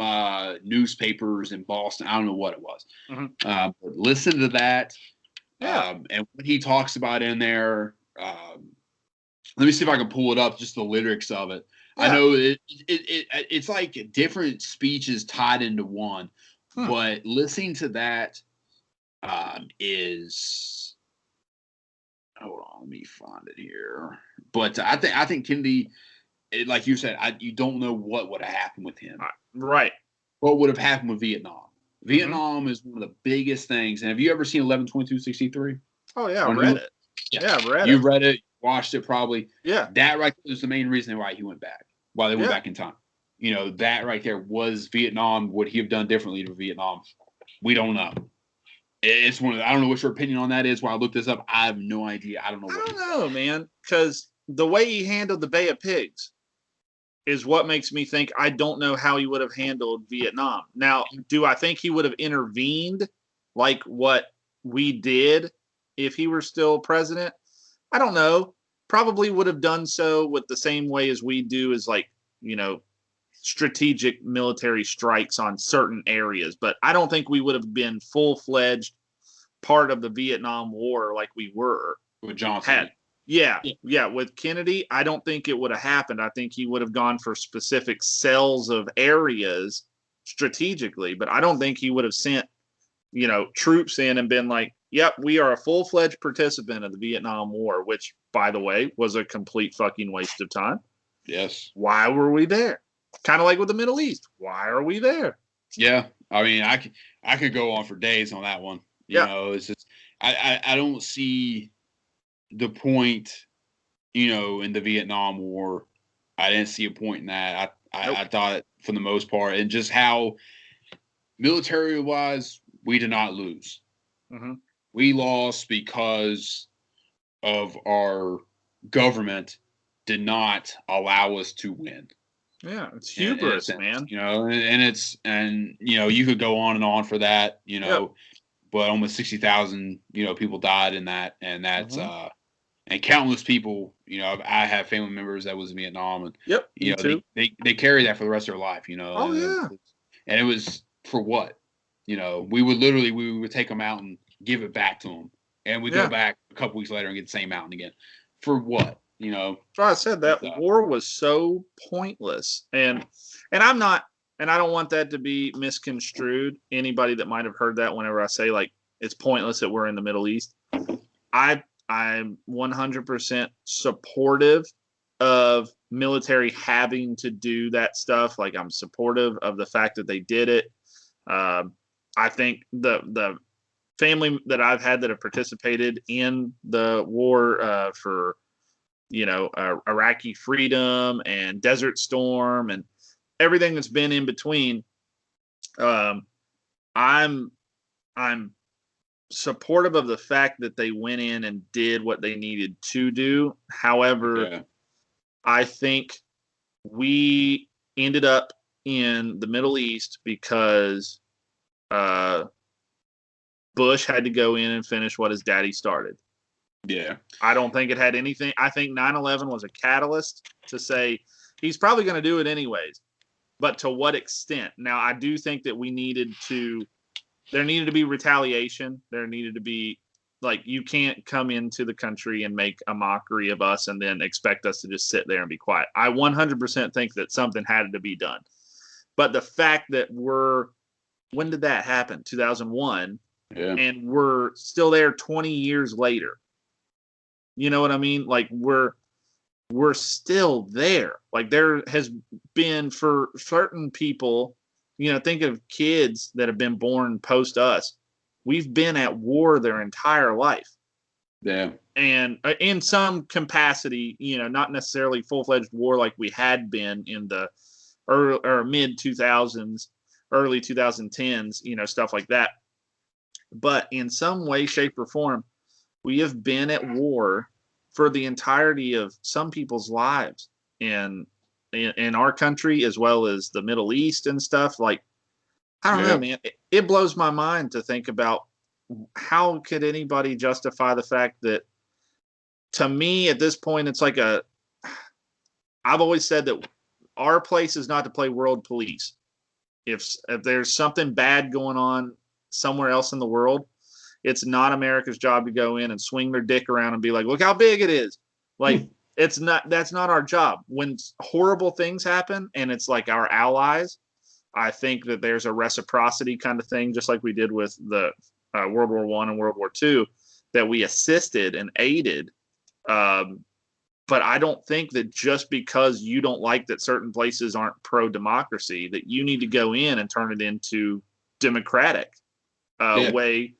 newspapers in Boston. I don't know what it was. But listen to that. Yeah. And what he talks about in there, let me see if I can pull it up, just the lyrics of it. Yeah. I know it's like different speeches tied into one, but listening to that is, hold on, let me find it here. But I think Kennedy, like you said, you don't know what would have happened with him. Right. What would have happened with Vietnam? Vietnam is one of the biggest things. And have you ever seen 11/22/63? Oh yeah, I read it. Yeah, I read it. You read it, watched it probably. Yeah. That right there is the main reason why he went back. Why they went back in time. That right there was Vietnam. Would he have done differently to Vietnam? We don't know. It's one of I don't know what your opinion on that is. When I looked this up, I have no idea. I don't know. I don't know, man. Because the way he handled the Bay of Pigs is what makes me think I don't know how he would have handled Vietnam. Now, do I think he would have intervened like what we did if he were still president? I don't know. Probably would have done so with the same way as we do, as strategic military strikes on certain areas. But I don't think we would have been full-fledged part of the Vietnam War like we were. With Johnson. Yeah. With Kennedy, I don't think it would have happened. I think he would have gone for specific cells of areas strategically, but I don't think he would have sent, troops in and been like, yep, we are a full-fledged participant of the Vietnam War, which, by the way, was a complete fucking waste of time. Yes. Why were we there? Kind of like with the Middle East. Why are we there? Yeah. I mean, I could go on for days on that one. It's just, I don't see the point, in the Vietnam War. I didn't see a point in that. I thought, for the most part, and just how military-wise, we did not lose. We lost because of our government did not allow us to win. Yeah, it's hubris, man. You could go on and on for that, but almost 60,000, people died in that, and that's and countless people, I have family members that was in Vietnam, and they carry that for the rest of their life, Oh yeah. And it was for what? We would take them out and give it back to them, and we go back a couple weeks later and get the same mountain again. For what? So I said that war was so pointless, and I'm not, and I don't want that to be misconstrued. Anybody that might have heard that whenever I say like it's pointless that we're in the Middle East, I'm 100% supportive of military having to do that stuff. Like, I'm supportive of the fact that they did it. I think the family that I've had that have participated in the war for Iraqi freedom and Desert Storm and everything that's been in between. I'm supportive of the fact that they went in and did what they needed to do. However, I think we ended up in the Middle East because Bush had to go in and finish what his daddy started. Yeah. I don't think it had anything. I think 9/11 was a catalyst to say he's probably going to do it anyways. But to what extent? Now, I do think that there needed to be retaliation. There needed to be, you can't come into the country and make a mockery of us and then expect us to just sit there and be quiet. I 100% think that something had to be done. But the fact that when did that happen? 2001. Yeah. And we're still there 20 years later. You know what I mean? We're still there. There has been, for certain people, think of kids that have been born post us. We've been at war their entire life. Yeah. And in some capacity, not necessarily full-fledged war like we had been in the early or mid 2000s, early 2010s, stuff like that. But in some way, shape, or form, we have been at war for the entirety of some people's lives in our country, as well as the Middle East and stuff. I don't know, man. It blows my mind to think about how could anybody justify the fact that, to me, at this point, it's I've always said that our place is not to play world police. If there's something bad going on somewhere else in the world, it's not America's job to go in and swing their dick around and be like, look how big it is. That's not our job. When horrible things happen and it's our allies, I think that there's a reciprocity kind of thing, just like we did with the World War I and World War II, that we assisted and aided. But I don't think that just because you don't like that certain places aren't pro-democracy, that you need to go in and turn it into democratic way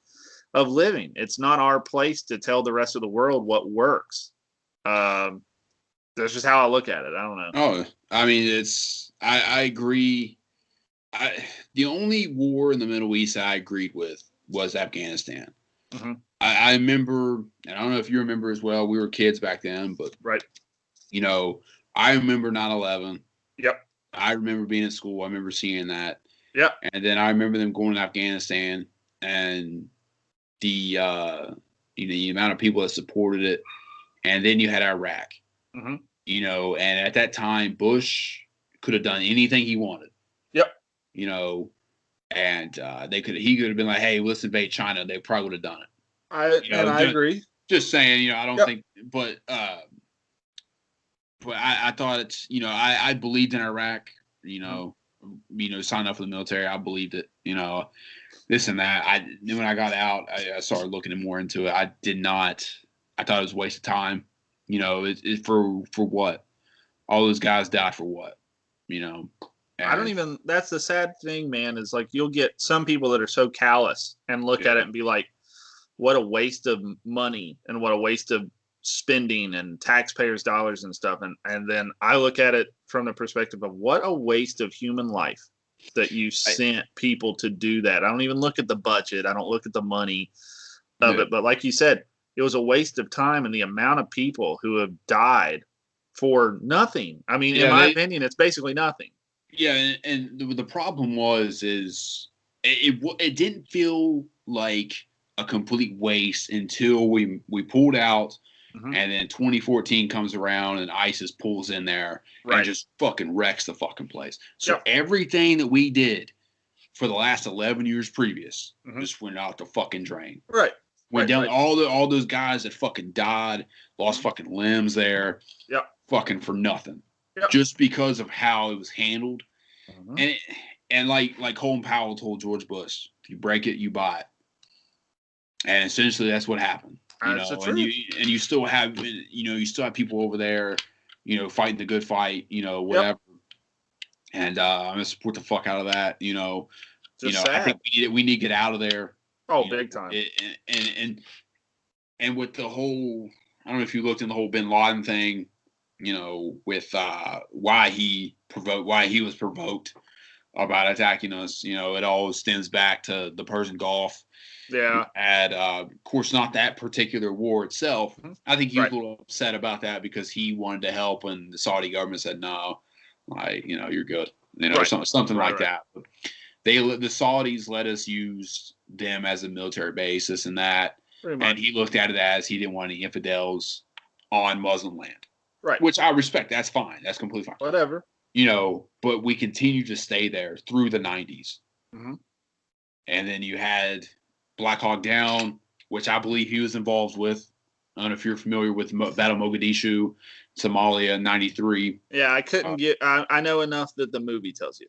of living. It's not our place to tell the rest of the world what works. That's just how I look at it. I don't know. Oh, I mean, I agree. The only war in the Middle East I agreed with was Afghanistan. Mm-hmm. I remember, and I don't know if you remember as well, we were kids back then, but right. I remember 9/11. Yep. I remember being in school. I remember seeing that. Yep. And then I remember them going to Afghanistan and the amount of people that supported it. And then you had Iraq. Mm-hmm. And at that time, Bush could have done anything he wanted. Yep. And he could have been like, hey, let's invade China. They probably would have done it. I agree. Just saying, I don't think, but I thought it's, I believed in Iraq, signed up for the military. I believed it, this and that. When I got out, I started looking more into it. I thought it was a waste of time. It's for what? All those guys died for what? That's the sad thing, man, is you'll get some people that are so callous and look at it and be like, what a waste of money and what a waste of spending and taxpayers' dollars and stuff. And then I look at it from the perspective of what a waste of human life that you sent people to do that. I don't even look at the budget. I don't look at the money of it. But like you said, it was a waste of time, and the amount of people who have died for nothing. I mean, in my opinion, it's basically nothing. Yeah, and the problem is it didn't feel like a complete waste until we pulled out, mm-hmm. and then 2014 comes around and ISIS pulls in there and just fucking wrecks the fucking place. So everything that we did for the last 11 years previous mm-hmm. just went out the fucking drain. Right. Went down all those guys that fucking died, lost fucking limbs there. Yep. Fucking for nothing. Yep. Just because of how it was handled. Mm-hmm. And like Colin Powell told George Bush, if you break it, you buy it. And essentially that's what happened. And you still have people over there, fighting the good fight, whatever. Yep. And I'm gonna support the fuck out of that. I think we need to get out of there. Oh, big time. And with the whole I don't know if you looked in the whole Bin Laden thing, with why he was provoked about attacking us. It all stems back to the Persian Gulf. Yeah. Of course, not that particular war itself. Mm-hmm. I think he was a little upset about that because he wanted to help, and the Saudi government said no, you're good, something like that. But the Saudis let us use them as a military base, this and that, and he looked at it as he didn't want any infidels on Muslim land, right? Which I respect. That's fine. That's completely fine. Whatever. But we continued to stay there through the 90s, mm-hmm. And then you had Black Hawk Down, which I believe he was involved with. I don't know if you're familiar with Battle Mogadishu, Somalia, 93. Yeah, I couldn't get. I know enough that the movie tells you.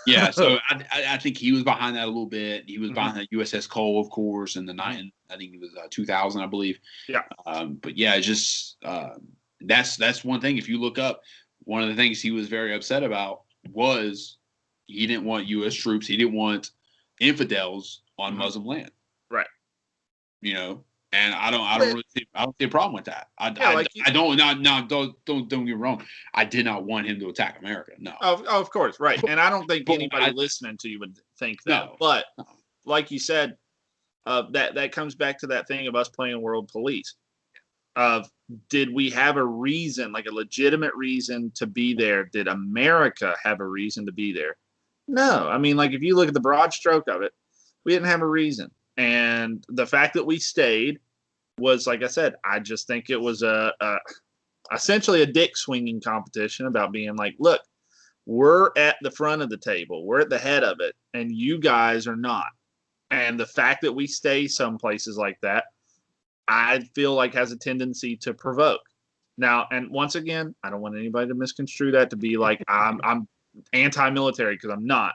Yeah, so I think he was behind that a little bit. He was behind that USS Cole, of course, in the I think it was 2000, I believe. Yeah. But yeah, it's just that's one thing. If you look up, one of the things he was very upset about was he didn't want U.S. troops. He didn't want infidels on Muslim land. Right. And I don't see a problem with that. I don't get me wrong. I did not want him to attack America. No. Of course, right. And I don't think anybody listening to you would think that. No. But like you said, that comes back to that thing of us playing world police. Did we have a reason, like a legitimate reason to be there? Did America have a reason to be there? No. I mean, like if you look at the broad stroke of it, we didn't have a reason. And the fact that we stayed was, like I said, I just think it was essentially a dick swinging competition about being like, look, we're at the front of the table. We're at the head of it. And you guys are not. And the fact that we stay some places like that, I feel like has a tendency to provoke. Now, and once again, I don't want anybody to misconstrue that to be like I'm anti-military, because I'm not.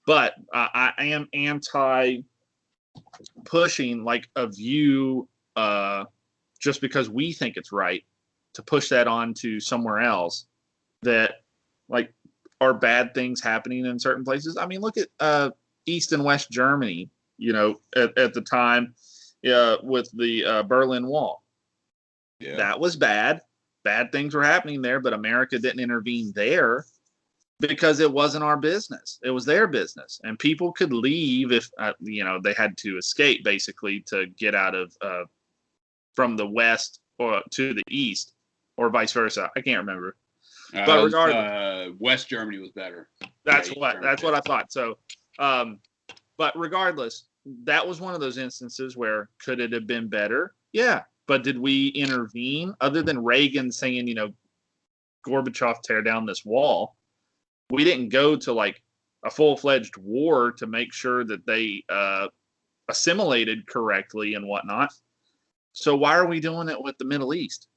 But I am anti-pushing like a view just because we think it's right to push that on to somewhere else that like are bad things happening in certain places. I mean, look at East and West Germany, at the time with the Berlin Wall. Yeah. That was bad. Bad things were happening there, but America didn't intervene there because it wasn't our business. It was their business. And people could leave if, they had to escape basically to get out of from the West or to the East or vice versa. I can't remember. But regardless, West Germany was better. That's what I thought. So, but regardless, that was one of those instances where could it have been better? Yeah. But did we intervene other than Reagan saying, Gorbachev tear down this wall? We didn't go to like a full-fledged war to make sure that they assimilated correctly and whatnot. So why are we doing it with the Middle East?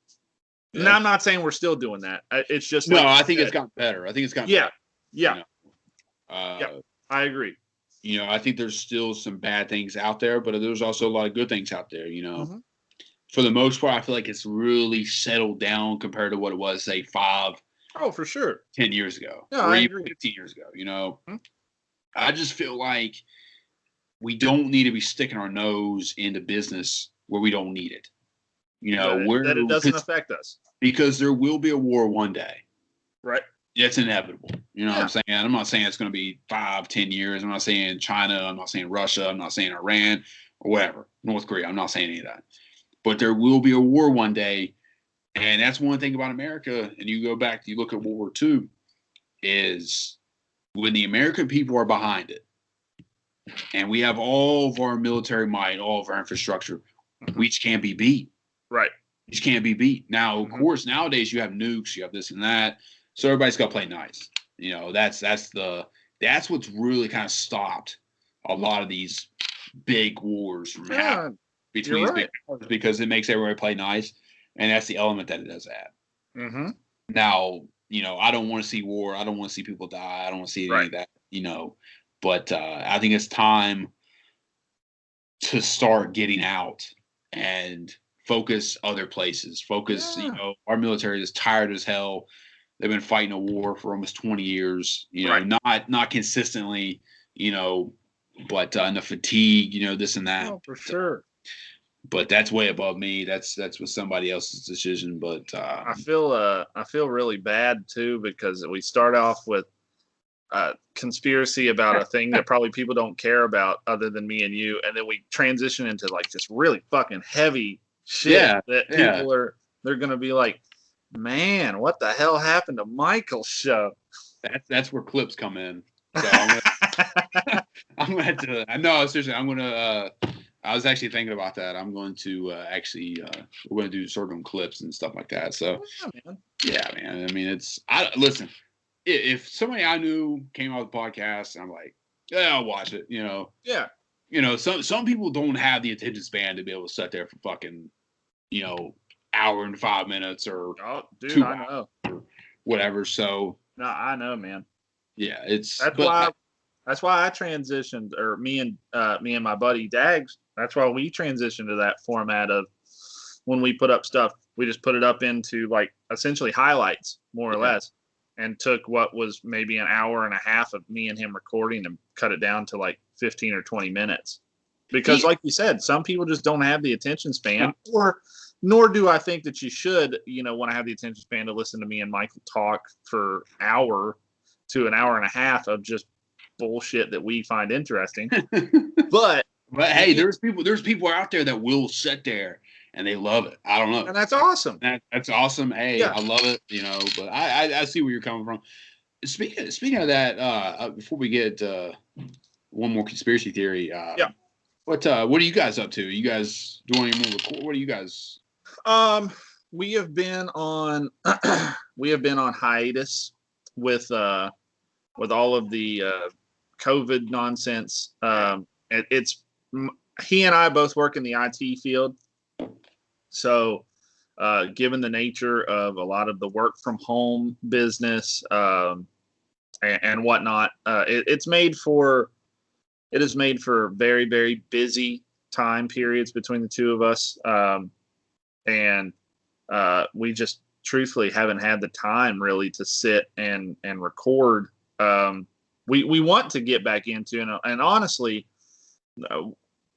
Yeah. Now, I'm not saying we're still doing that. It's just no. I think it's gotten better. I think it's gotten better. Yeah. I agree. I think there's still some bad things out there, but there's also a lot of good things out there. Mm-hmm. For the most part, I feel like it's really settled down compared to what it was, say, 5. Oh, for sure. 10 years ago. No, or I even agree. 15 years ago. Mm-hmm. I just feel like we don't need to be sticking our nose into business where we don't need it. That it doesn't affect us. Because there will be a war one day. Right. It's inevitable. What I'm saying? I'm not saying it's going to be 5, 10 years. I'm not saying China. I'm not saying Russia. I'm not saying Iran or whatever. North Korea. I'm not saying any of that. But there will be a war one day. And that's one thing about America. And you go back, you look at World War II, is when the American people are behind it, and we have all of our military might, all of our infrastructure, we just can't be beat. Right. You just can't be beat. Now, of course, nowadays you have nukes, you have this and that. So everybody's got to play nice. That's what's really kind of stopped a lot of these big wars from happening between these big powers, because it makes everybody play nice. And that's the element that it does add. Mm-hmm. Now, I don't want to see war. I don't want to see people die. I don't want to see any of that, But I think it's time to start getting out and focus other places. Our military is tired as hell. They've been fighting a war for almost 20 years, not consistently, but in the fatigue, this and that. Oh, for sure. but that's way above me. That's with somebody else's decision. But I feel really bad too, because we start off with conspiracy about a thing that probably people don't care about other than me and you, and then we transition into like this really fucking heavy shit that people they're gonna be like, man, what the hell happened to Michael's show? That's where clips come in. So I'm gonna have to. No, seriously, I'm gonna. I was actually thinking about that. I'm going to we're going to do sort of clips and stuff like that. So yeah, man. I mean, listen. If somebody I knew came out with a podcast, I'm like, yeah, I'll watch it. Yeah. Some people don't have the attention span to be able to sit there for fucking, hour and 5 minutes or 2 hours or whatever. So no, I know, man. Yeah, that's why I transitioned, or me and my buddy Dags. That's why we transitioned to that format of when we put up stuff, we just put it up into like essentially highlights, more or less. And took what was maybe an hour and a half of me and him recording and cut it down to like 15 or 20 minutes. Because like you said, some people just don't have the attention span, nor do I think that you should, want to have the attention span to listen to me and Michael talk for hour to an hour and a half of just bullshit that we find interesting. But hey, there's people out there that will sit there and they love it. I don't know. And that's awesome. That's awesome. Hey, I love it. But I see where you're coming from. Speaking of that, before we get one more conspiracy theory, what are you guys up to? You guys doing any more record? What are you guys? We have been on hiatus with all of the COVID nonsense. It's he and I both work in the IT field. So, given the nature of a lot of the work from home business and whatnot, it is made for very, very busy time periods between the two of us, and we just truthfully haven't had the time really to sit and record. We want to get back into and honestly,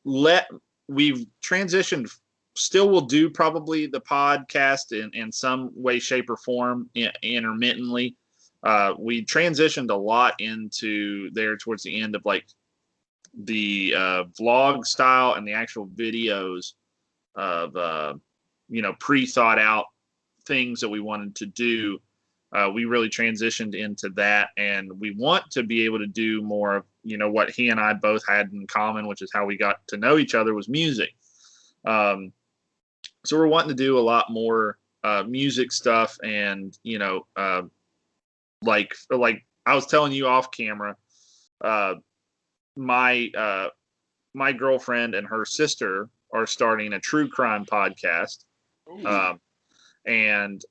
we've transitioned. Still will do probably the podcast in some way, shape, or form intermittently. We transitioned a lot into there towards the end of like the vlog style and the actual videos of pre-thought out things that we wanted to do. We really transitioned into that, and we want to be able to do more of what he and I both had in common, which is how we got to know each other, was music. So we're wanting to do a lot more music stuff, and like I was telling you off camera, my girlfriend and her sister are starting a true crime podcast, and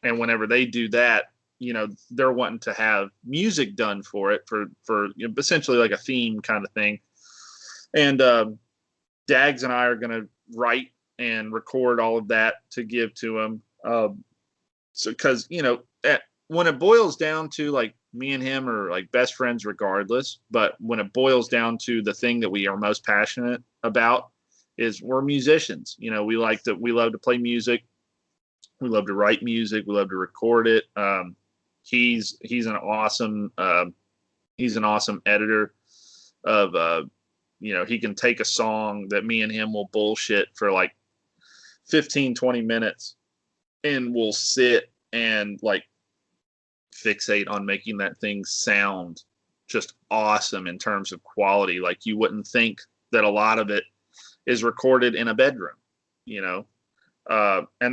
whenever they do that, they're wanting to have music done for it for essentially like a theme kind of thing, and Dags and I are going to write and record all of that to give to him. So, because when it boils down to like me and him are like best friends regardless, but when it boils down to the thing that we are most passionate about is we're musicians. We love to play music. We love to write music. We love to record it. He's an awesome editor of he can take a song that me and him will bullshit for like 15, 20 minutes, and we'll sit and like fixate on making that thing sound just awesome in terms of quality. Like you wouldn't think that a lot of it is recorded in a bedroom, and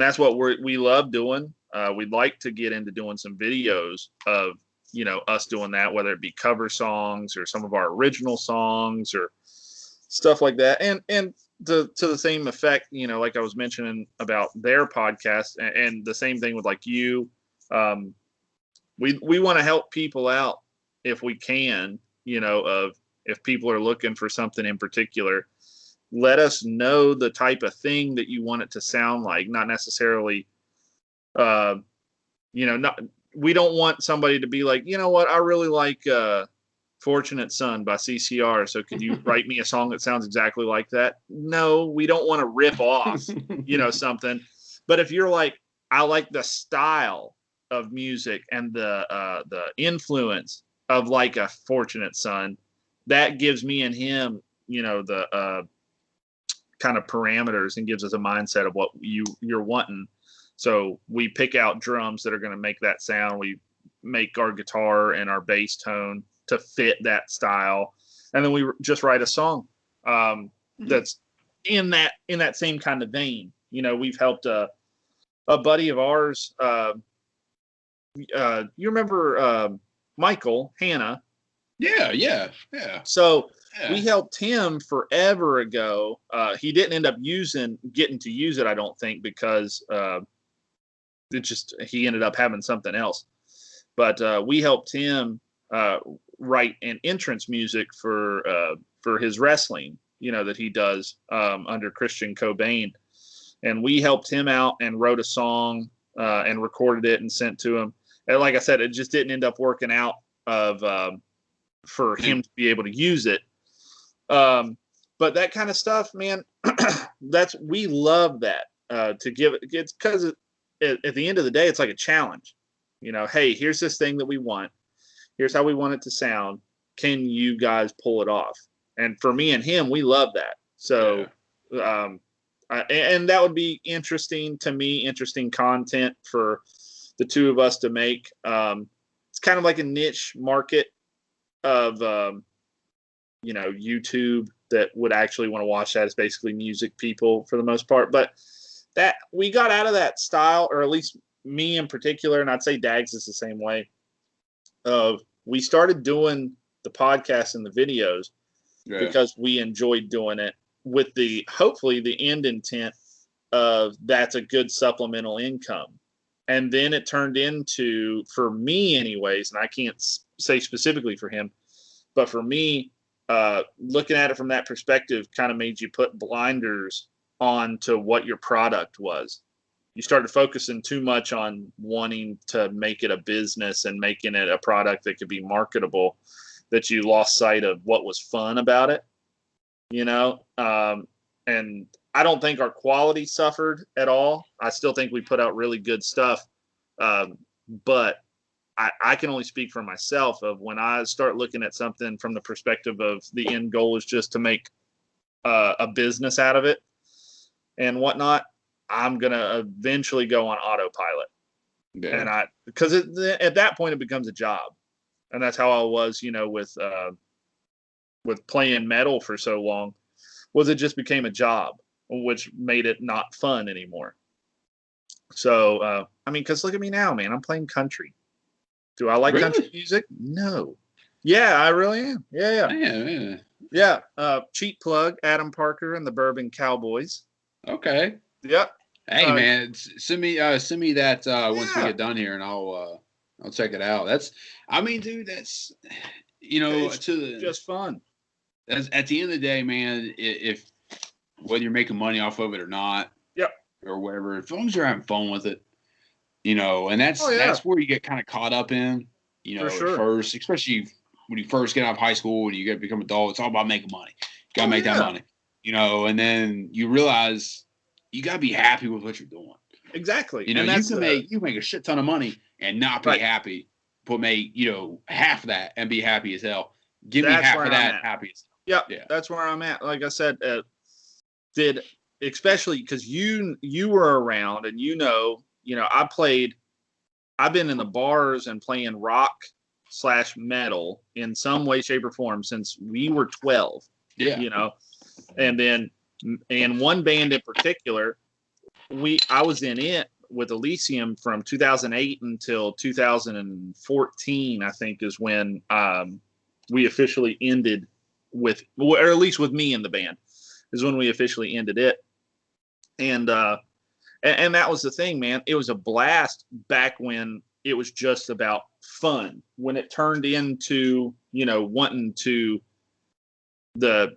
that's what we love doing. We'd like to get into doing some videos of, us doing that, whether it be cover songs or some of our original songs or stuff like that. And to the same effect, like I was mentioning about their podcast, and the same thing with like you, we want to help people out if we can, of if people are looking for something in particular, let us know the type of thing that you want it to sound like, not necessarily, we don't want somebody to be like, I really like, Fortunate Son by CCR. So could you write me a song that sounds exactly like that? No, we don't want to rip off, something. But if you're like, I like the style of music and the influence of like a Fortunate Son, that gives me and him, the kind of parameters and gives us a mindset of what you're wanting. So we pick out drums that are going to make that sound. We make our guitar and our bass tone to fit that style, and then we just write a song that's in that same kind of vein. We've helped a buddy of ours. You remember Michael Hanna? Yeah. So we helped him forever ago. He didn't end up getting to use it, I don't think, because he ended up having something else. But we helped him write an entrance music for his wrestling, that he does under Christian Cobain. And we helped him out and wrote a song and recorded it and sent to him. And like I said, it just didn't end up working out for him to be able to use it. But that kind of stuff, man, we love that to give. It's because at the end of the day, it's like a challenge. Hey, here's this thing that we want. Here's how we want it to sound. Can you guys pull it off? And for me and him, we love that. So, and that would be interesting to me, interesting content for the two of us to make. It's kind of like a niche market of, YouTube that would actually want to watch that. It's basically music people for the most part. But that we got out of that style, or at least me in particular, and I'd say Dags is the same way. We started doing the podcast and the videos because we enjoyed doing it with hopefully the end intent of that's a good supplemental income. And then it turned into, for me anyways, and I can't say specifically for him, but for me, looking at it from that perspective kind of made you put blinders on to what your product was. You started focusing too much on wanting to make it a business and making it a product that could be marketable, that you lost sight of what was fun about it, and I don't think our quality suffered at all. I still think we put out really good stuff. But I can only speak for myself of when I start looking at something from the perspective of the end goal is just to make a business out of it and whatnot, I'm going to eventually go on autopilot. Yeah. And because at that point it becomes a job. And that's how I was, with playing metal for so long, was it just became a job, which made it not fun anymore. So, because look at me now, man, I'm playing country. Do I like country music? No. Yeah, I really am. Yeah. Cheap plug, Adam Parker and the Bourbon Cowboys. Okay. Yep. Hey, man, send me that once we get done here, and I'll check it out. Dude, that's just fun. At the end of the day, man, if whether you're making money off of it or not, or whatever, as long as you're having fun with it, and that's where you get kind of caught up in, at first, especially when you first get out of high school and you get to become an adult. It's all about making money. You gotta make that money, and then you realize you gotta be happy with what you're doing. Exactly. And you can make a shit ton of money and not be happy, but make half of that and be happy as hell. Give me half of that happy as hell. Yeah, that's where I'm at. Like I said, especially because you were around and I've been in the bars and playing rock/metal in some way, shape, or form since we were 12. Yeah. And then in one band in particular, I was in it with Elysium from 2008 until 2014, I think, is when we officially ended with, or at least with me in the band, is when we officially ended it. And that was the thing, man. It was a blast back when it was just about fun. When it turned into, wanting to the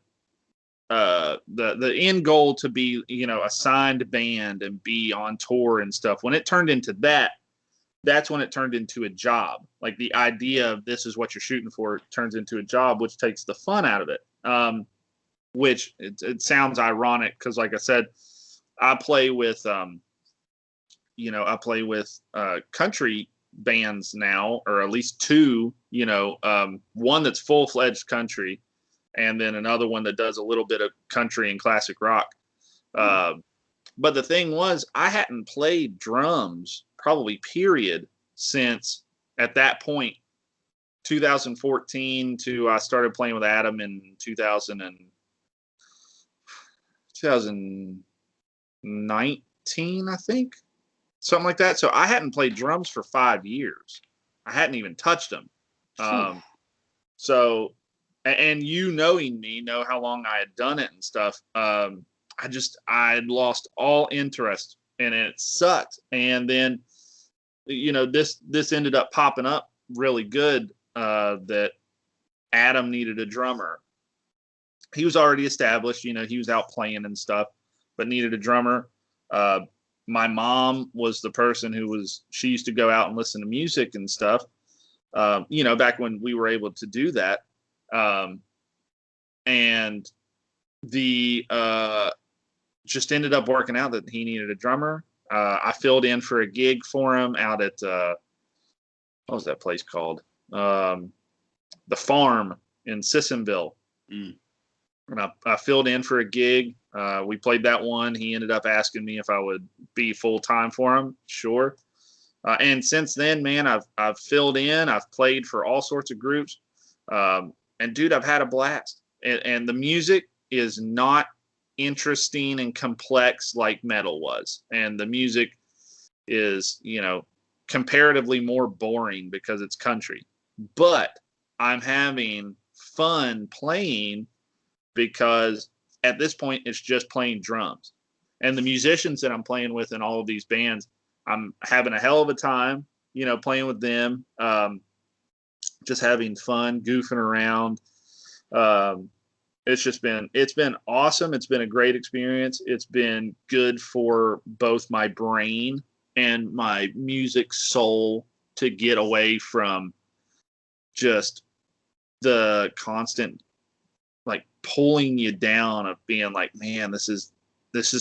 end goal to be, a signed band and be on tour and stuff. When it turned into that, that's when it turned into a job. Like the idea of this is what you're shooting for turns into a job, which takes the fun out of it. Which it sounds ironic because, like I said, I play with, country bands now, or at least two, one that's full-fledged country and then another one that does a little bit of country and classic rock. But the thing was, I hadn't played drums probably period since at that point, 2014 to I started playing with Adam in 2019, I think. Something like that. So I hadn't played drums for 5 years. I hadn't even touched them. So, and you knowing me, know how long I had done it and stuff. I had lost all interest and it sucked. And then, this ended up popping up really good, that Adam needed a drummer. He was already established, he was out playing and stuff, but needed a drummer. My mom was the person she used to go out and listen to music and stuff, back when we were able to do that. And just ended up working out that he needed a drummer. I filled in for a gig for him out at, what was that place called? The Farm in Sissonville. And I filled in for a gig. We played that one. He ended up asking me if I would be full time for him. Sure. And since then, man, I've filled in. I've played for all sorts of groups. And dude, I've had a blast. And the music is not interesting and complex like metal was. And the music is, comparatively more boring because it's country. But I'm having fun playing because at this point it's just playing drums. And the musicians that I'm playing with in all of these bands, I'm having a hell of a time, playing with them, just having fun, goofing around. It's been awesome. It's been a great experience. It's been good for both my brain and my music soul to get away from just the constant like pulling you down of being like, man, this is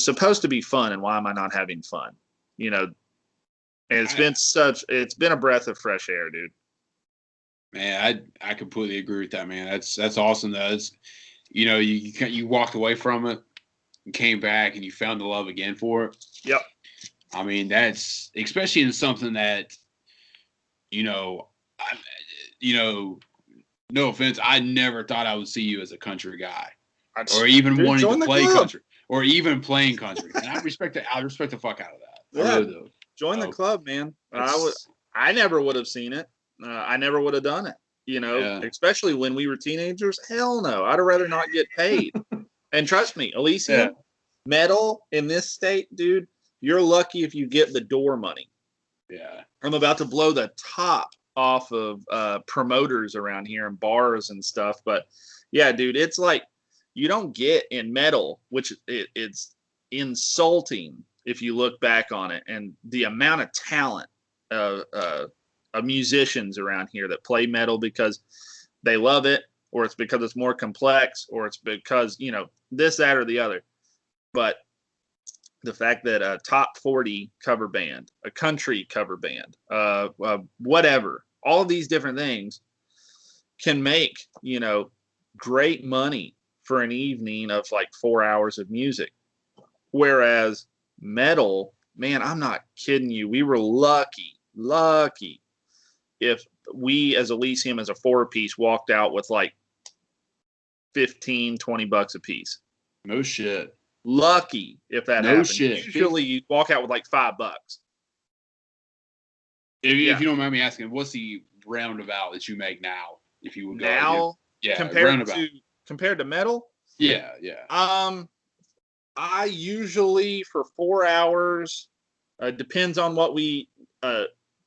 supposed to be fun, and why am I not having fun? And it's been a breath of fresh air, dude. Man, I completely agree with that, man. That's awesome though. It's, you walked away from it and came back and you found the love again for it. Yep. I mean, that's especially in something that, no offense, I never thought I would see you as a country guy, or even wanting to play country, or even playing country. And I respect the fuck out of that. Yeah. I really do. Join the club, man. I never would have seen it. I never would have done it. Especially when we were teenagers. Hell no. I'd have rather not get paid. And trust me, Elysium, metal in this state, dude, you're lucky if you get the door money. Yeah. I'm about to blow the top off of promoters around here and bars and stuff. But yeah, dude, it's like you don't get in metal, which it's insulting if you look back on it. And the amount of talent of musicians around here that play metal because they love it, or it's because it's more complex, or it's because, this, that, or the other. But the fact that a top 40 cover band, a country cover band, whatever, all of these different things can make, great money for an evening of like 4 hours of music. Whereas metal, man, I'm not kidding you. We were lucky if we as Elysium as a 4-piece walked out with like $15-20 a piece. No shit. Lucky if that happened. Shit. Usually you walk out with like $5. If you don't mind me asking, what's the roundabout that you make now? If you would go now, compared to metal? Yeah. I usually for 4 hours, depends on what we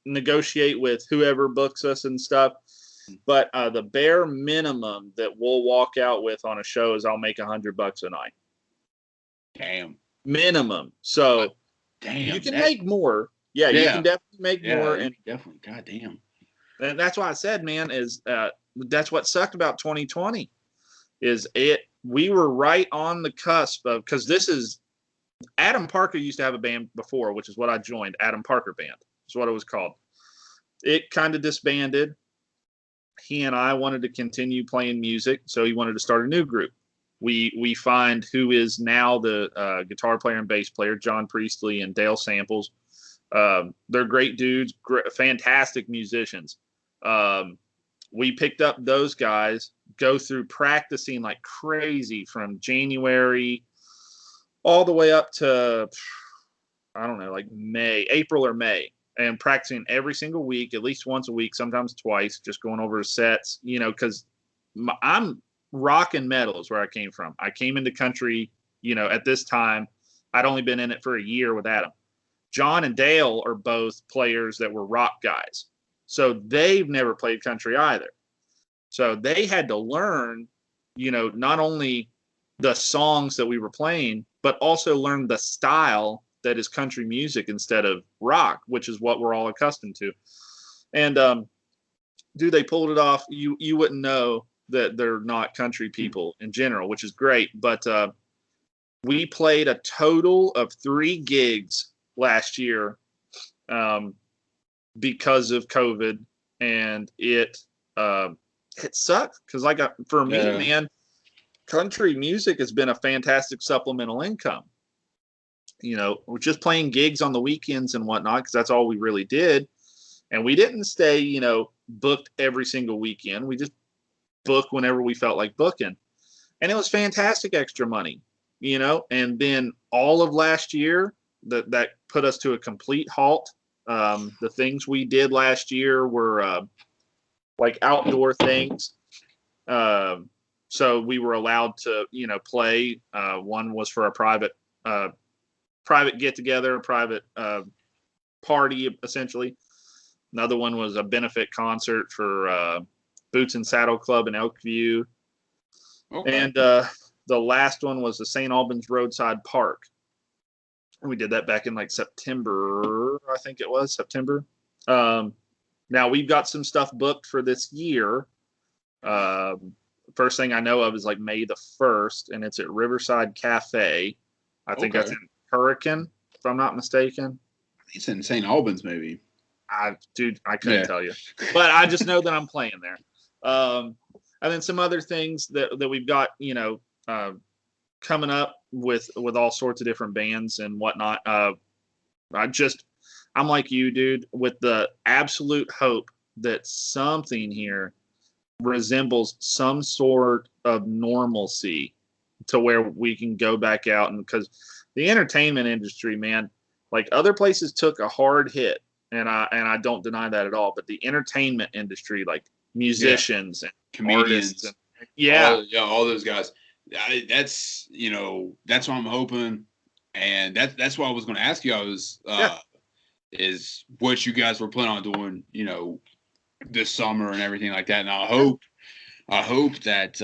negotiate with whoever books us and stuff. But the bare minimum that we'll walk out with on a show is I'll make $100 a night. Damn. Minimum. So damn, you can make more. Yeah, you Yeah. can definitely make more, Yeah, and definitely. God damn. that's why I said, man, is that's what sucked about 2020 is we were right on the cusp of, because this is Adam Parker used to have a band before, which is what I joined. Adam Parker Band is what it was called. It kind of disbanded. He and I wanted to continue playing music, so he wanted to start a new group. We find who is now the guitar player and bass player, John Priestley and Dale Samples. They're great dudes, fantastic musicians. We picked up those guys, go through practicing like crazy from January all the way up to, I don't know, like April or May, and practicing every single week, at least once a week, sometimes twice, just going over sets, because I'm rock and metal is where I came from. I came into country, at this time. I'd only been in it for a year with Adam. John and Dale are both players that were rock guys. So they've never played country either. So they had to learn, not only the songs that we were playing, but also learn the style that is country music instead of rock, which is what we're all accustomed to. And dude, they pulled it off. You wouldn't know that they're not country people in general, which is great. But we played a total of 3 gigs last year because of COVID, and it sucked because for me, man, country music has been a fantastic supplemental income. We're just playing gigs on the weekends and whatnot because that's all we really did, and we didn't stay, booked every single weekend. We just booked whenever we felt like booking, and it was fantastic extra money, And then all of last year, that put us to a complete halt. The things we did last year were like outdoor things. So we were allowed to, play. One was for a private get together, a private party, essentially. Another one was a benefit concert for Boots and Saddle Club in Elkview. Okay. And the last one was the St. Albans Roadside Park. We did that back in like September, I think it was September. Now we've got some stuff booked for this year. First thing I know of is like May the 1st, and it's at Riverside Cafe. I think that's in Hurricane, if I'm not mistaken. It's in St. Albans, maybe. I couldn't tell you, but I just know that I'm playing there. And then some other things that we've got, coming up with all sorts of different bands and whatnot. I'm like you, dude, with the absolute hope that something here resembles some sort of normalcy to where we can go back out. And because the entertainment industry, man, like other places took a hard hit, and I don't deny that at all, but the entertainment industry, like musicians and comedians, all those guys, that's what I'm hoping, and that's what I was going to ask you. I was is what you guys were planning on doing, this summer and everything like that. And I hope that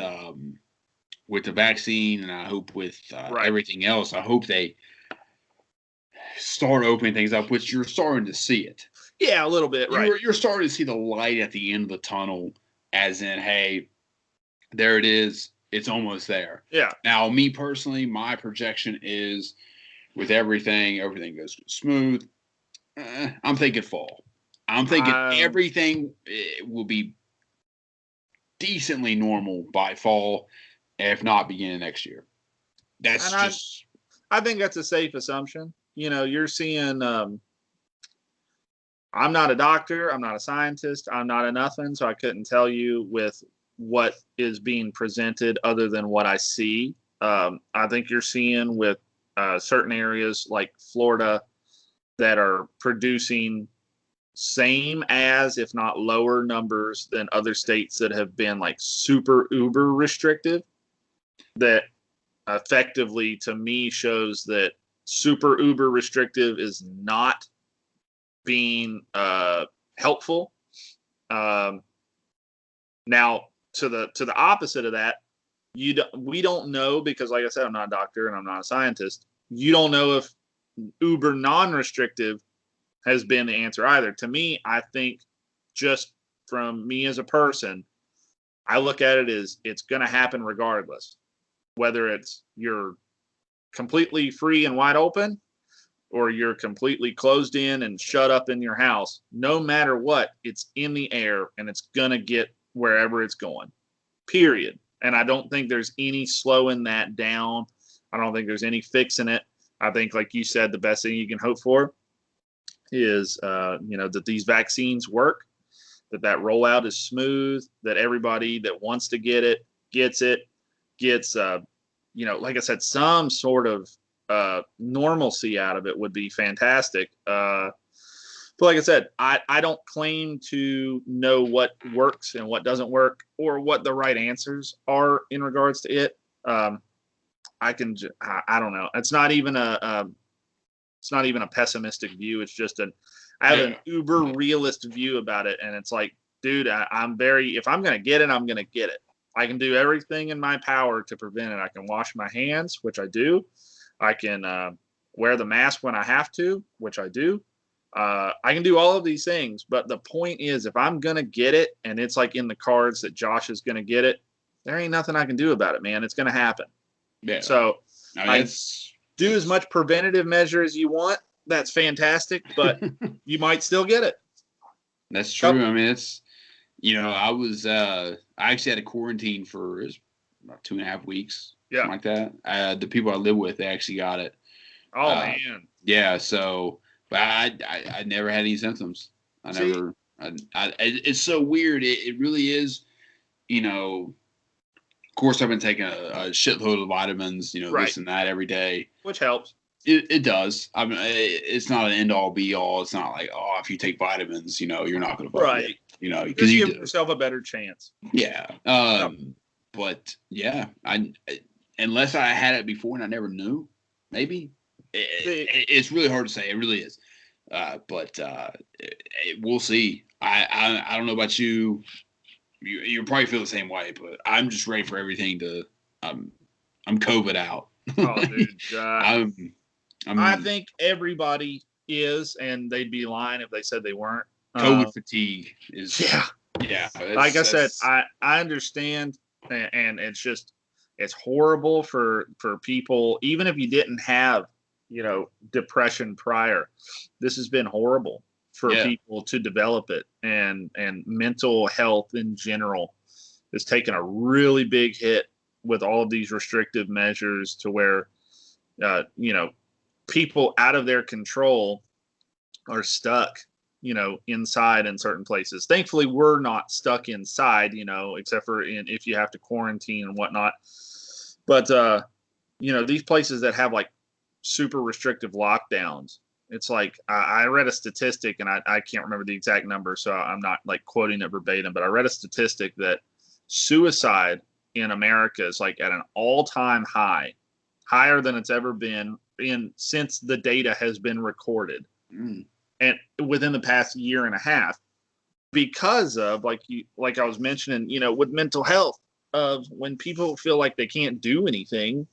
with the vaccine, and I hope with everything else, I hope they start opening things up, which you're starting to see it. Yeah, a little bit, right. You're starting to see the light at the end of the tunnel, as in, hey, there it is. It's almost there. Yeah. Now, me personally, my projection is with everything goes smooth. I'm thinking fall. I'm thinking everything will be decently normal by fall, if not beginning next year. I think that's a safe assumption. You're seeing. I'm not a doctor. I'm not a scientist. I'm not a nothing, so I couldn't tell you with what is being presented other than what I see. I think you're seeing with certain areas like Florida that are producing same as, if not lower numbers than other states that have been like super uber restrictive. That effectively, to me, shows that super uber restrictive is not being helpful. Now, to the opposite of that, we don't know, because like I said, I'm not a doctor and I'm not a scientist. You don't know if uber non-restrictive has been the answer either. To me, I think just from me as a person, I look at it as it's going to happen regardless, whether it's you're completely free and wide open or you're completely closed in and shut up in your house. No matter what, it's in the air and it's going to get wherever it's going, period. And I don't think there's any slowing that down. I don't think there's any fixing it. I think, like you said, the best thing you can hope for is, that these vaccines work, that rollout is smooth, that everybody that wants to get it, gets, like I said, some sort of normalcy out of it would be fantastic. But like I said, I don't claim to know what works and what doesn't work or what the right answers are in regards to it. I don't know. It's not even a pessimistic view. It's just I have an uber realist view about it. And it's like, dude, if I'm going to get it, I'm going to get it. I can do everything in my power to prevent it. I can wash my hands, which I do. I can wear the mask when I have to, which I do. I can do all of these things. But the point is, if I'm going to get it and it's like in the cards that Josh is going to get it, there ain't nothing I can do about it, man. It's going to happen. Yeah. So I do as much preventative measure as you want. That's fantastic, but you might still get it. That's true. I mean, it's, I actually had a quarantine for about 2.5 weeks. Yeah. Something like that. The people I live with, they actually got it. Oh, man. Yeah. So, but I never had any symptoms. It's so weird. It really is, of course, I've been taking a shitload of vitamins, right. This and that every day. Which helps. It does. I mean, it's not an end-all, be-all. It's not like, if you take vitamins, you're not going to right. Because you give yourself a better chance. Yeah. But, yeah, unless I had it before and I never knew, maybe. It's really hard to say. It really is. But we'll see. I don't know about you. You probably feel the same way, but I'm just ready for everything to. I'm COVID out. Oh, dude! I think everybody is, and they'd be lying if they said they weren't. COVID fatigue is. Yeah. Like I said, I understand, and it's horrible for people, even if you didn't have depression prior. This has been horrible for people to develop it, and mental health in general is taking a really big hit with all of these restrictive measures to where, people out of their control are stuck, inside in certain places. Thankfully, we're not stuck inside, except for if you have to quarantine and whatnot. But, these places that have like super restrictive lockdowns, it's like I read a statistic, and I can't remember the exact number, so I'm not like quoting it verbatim, but I read a statistic that suicide in America is like at an all-time high, higher than it's ever been since the data has been recorded, and within the past year and a half, because of like I was mentioning, with mental health, of when people feel like they can't do anything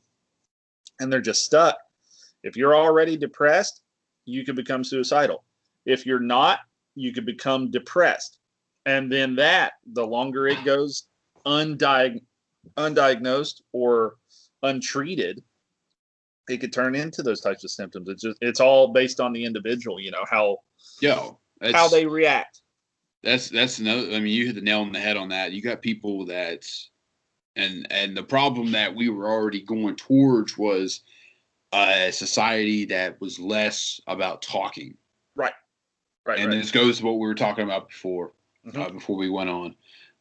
and they're just stuck. If you're already depressed, you could become suicidal. If you're not, you could become depressed. And then the longer it goes undiagnosed or untreated, it could turn into those types of symptoms. It's all based on the individual, how they react. That's another. I mean, you hit the nail on the head on that. You got people that, and the problem that we were already going towards was a society that was less about talking. Right. And this goes to what we were talking about before, before we went on,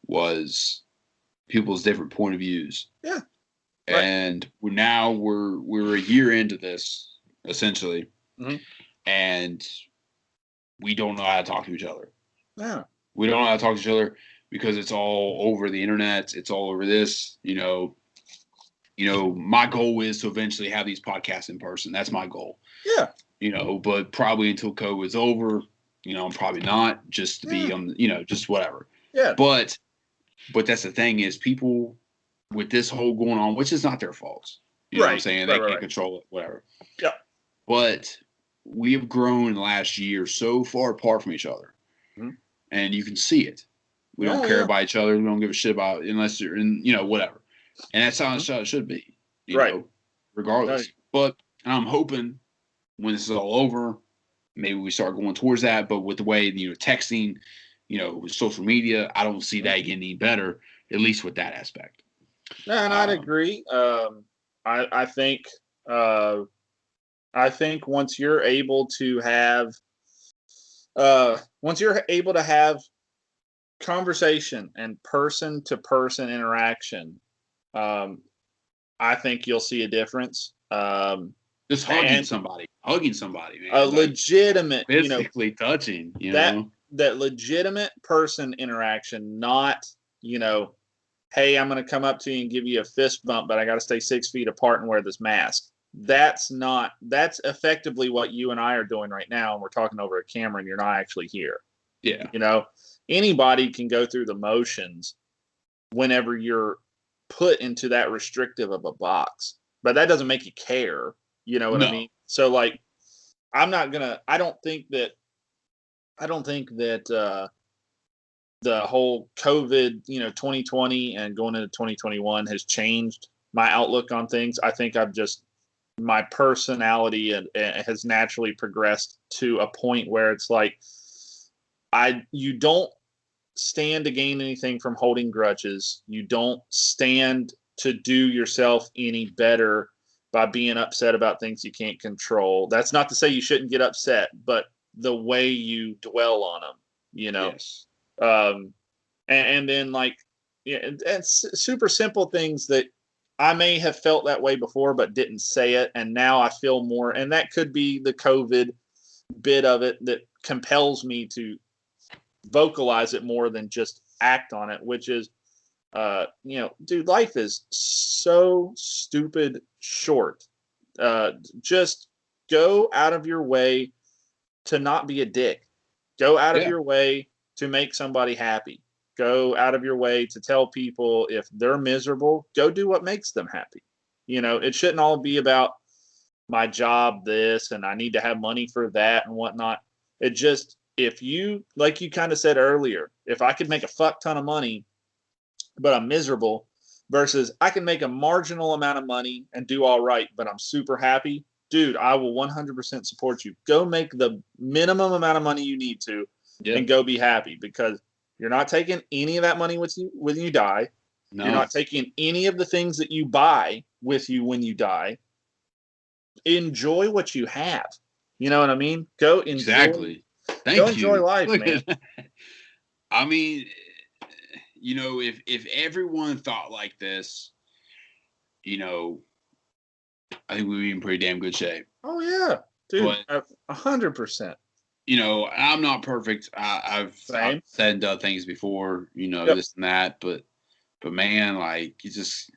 was people's different point of views. Yeah. Right. And we're a year into this, essentially, and we don't know how to talk to each other. Yeah. We don't know how to talk to each other because it's all over the internet. It's all over this, my goal is to eventually have these podcasts in person. That's my goal. Yeah. But probably until COVID's over, I'm probably not, just to be, just whatever. Yeah. But that's the thing is, people with this whole going on, which is not their fault. You know what I'm saying? They can't control it, whatever. Yeah. But we have grown in the last year so far apart from each other, and you can see it. We don't care about each other. We don't give a shit about unless you're in, whatever. And that's how it should be, you know, regardless. But I'm hoping when this is all over, maybe we start going towards that. But with the way, texting, with social media, I don't see that getting any better, at least with that aspect. No, and I'd agree. I think once you're able to have conversation and person-to-person interaction, I think you'll see a difference. Just hugging somebody, man. A legitimate, physically touching, that legitimate person interaction, not, hey, I'm going to come up to you and give you a fist bump, but I got to stay 6 feet apart and wear this mask. That's effectively what you and I are doing right now. And we're talking over a camera and you're not actually here. Yeah. Anybody can go through the motions whenever you're put into that restrictive of a box, but that doesn't make you care. You know what I mean? So like, I don't think that the whole COVID, 2020 and going into 2021 has changed my outlook on things. I think my personality has naturally progressed to a point where it's like, you don't stand to gain anything from holding grudges. You don't stand to do yourself any better by being upset about things you can't control. That's not to say you shouldn't get upset, but the way you dwell on them, Yes. And then and super simple things that I may have felt that way before, but didn't say it. And now I feel more, and that could be the COVID bit of it that compels me to vocalize it more than just act on it, which is, dude, life is so stupid short. Just go out of your way to not be a dick. Go out of your way to make somebody happy. Go out of your way to tell people if they're miserable, go do what makes them happy. It shouldn't all be about my job, this, and I need to have money for that and whatnot. It just, if you, like you kind of said earlier, if I could make a fuck ton of money, but I'm miserable, versus I can make a marginal amount of money and do all right, but I'm super happy, dude, I will 100% support you. Go make the minimum amount of money you need to and go be happy, because you're not taking any of that money with you when you die. No. You're not taking any of the things that you buy with you when you die. Enjoy what you have. You know what I mean? Go enjoy. Exactly. Thank you. Enjoy life, man. I mean, if everyone thought like this, I think we'd be in pretty damn good shape. Oh yeah, dude, 100%. I'm not perfect. I've said and done things before, this and that, but man, like, you just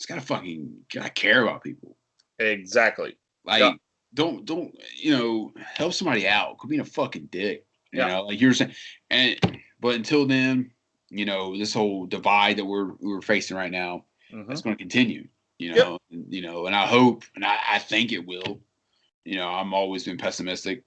gotta care about people. Exactly. Like, don't help somebody out. Quit being a fucking dick. Like you're saying, but until then, this whole divide that we're facing right now, that's going to continue. And I hope, and I think it will. I'm always been pessimistic.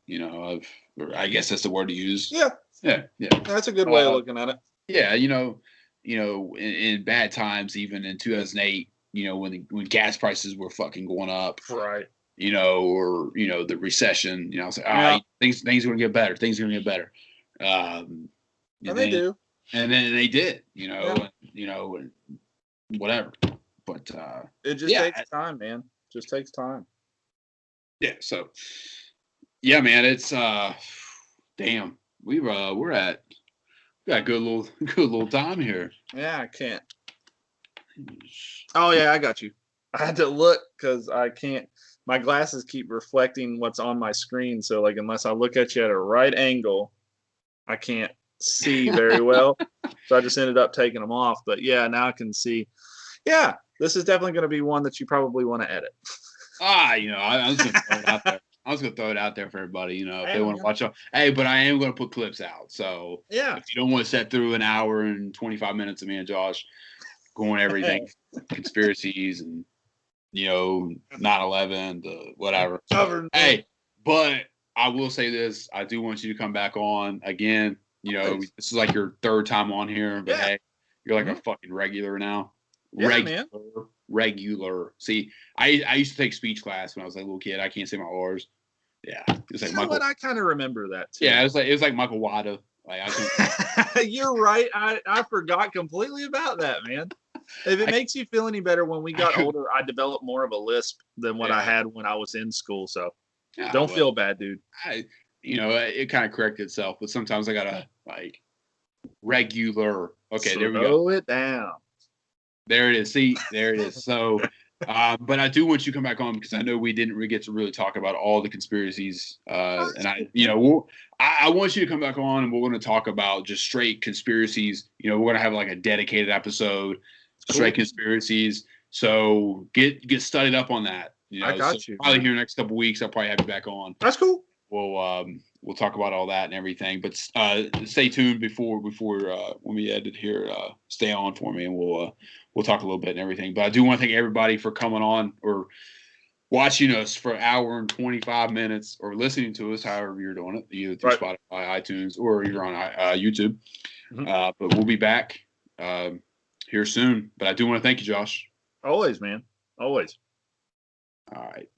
I guess that's the word to use. Yeah. That's a good way of looking at it. Yeah, in bad times, even in 2008, when gas prices were fucking going up, right? Or the recession. I was like, all right, things are gonna get better. Things are gonna get better. And they do. And then they did. And, whatever. But it just takes time, man. Just takes time. Yeah. So, yeah, man, it's damn. We got a good little time here. Yeah, I can't. Oh yeah, I got you. I had to look because I can't. My glasses keep reflecting what's on my screen, so like unless I look at you at a right angle, I can't see very well. So I just ended up taking them off. But yeah, now I can see. Yeah, this is definitely going to be one that you probably want to edit. I was going to throw it out there. I was going to throw it out there for everybody, if they want to watch it. Hey, but I am going to put clips out. So if you don't want to sit through an hour and 25 minutes of me and Josh going everything, conspiracies and 9/11, whatever. Hey, but I will say this. I do want you to come back on again. You know, Always. this is like your third time on here, but Yeah. hey, you're like a fucking regular now. Yeah, man. Regular. See, I used to take speech class when I was like a little kid. I can't say my R's. Yeah, it's like Michael. What I kind of remember that too. Yeah, it was like Michael Wada. Like You're right. I forgot completely about that, man. If it makes you feel any better, when we got older, I developed more of a lisp than what I had when I was in school. So don't feel bad, dude. It kind of corrected itself, but sometimes I gotta like regular. Okay, there we go. Slow it down. There it is. See, there it is. So, but I do want you to come back on because I know we didn't really get to really talk about all the conspiracies. And I want you to come back on and we're going to talk about just straight conspiracies. You know, we're going to have like a dedicated episode, straight conspiracies. So get studied up on that. You know, I got you. Probably here next couple of weeks, I'll probably have you back on. That's cool. We'll talk about all that and everything, but stay tuned before when we edit here. Stay on for me, and we'll talk a little bit and everything. But I do want to thank everybody for coming on or watching us for an hour and 25 minutes, or listening to us, however you're doing it, either through Spotify, iTunes, or you're on YouTube. But we'll be back here soon. But I do want to thank you, Josh. Always, man. Always. All right.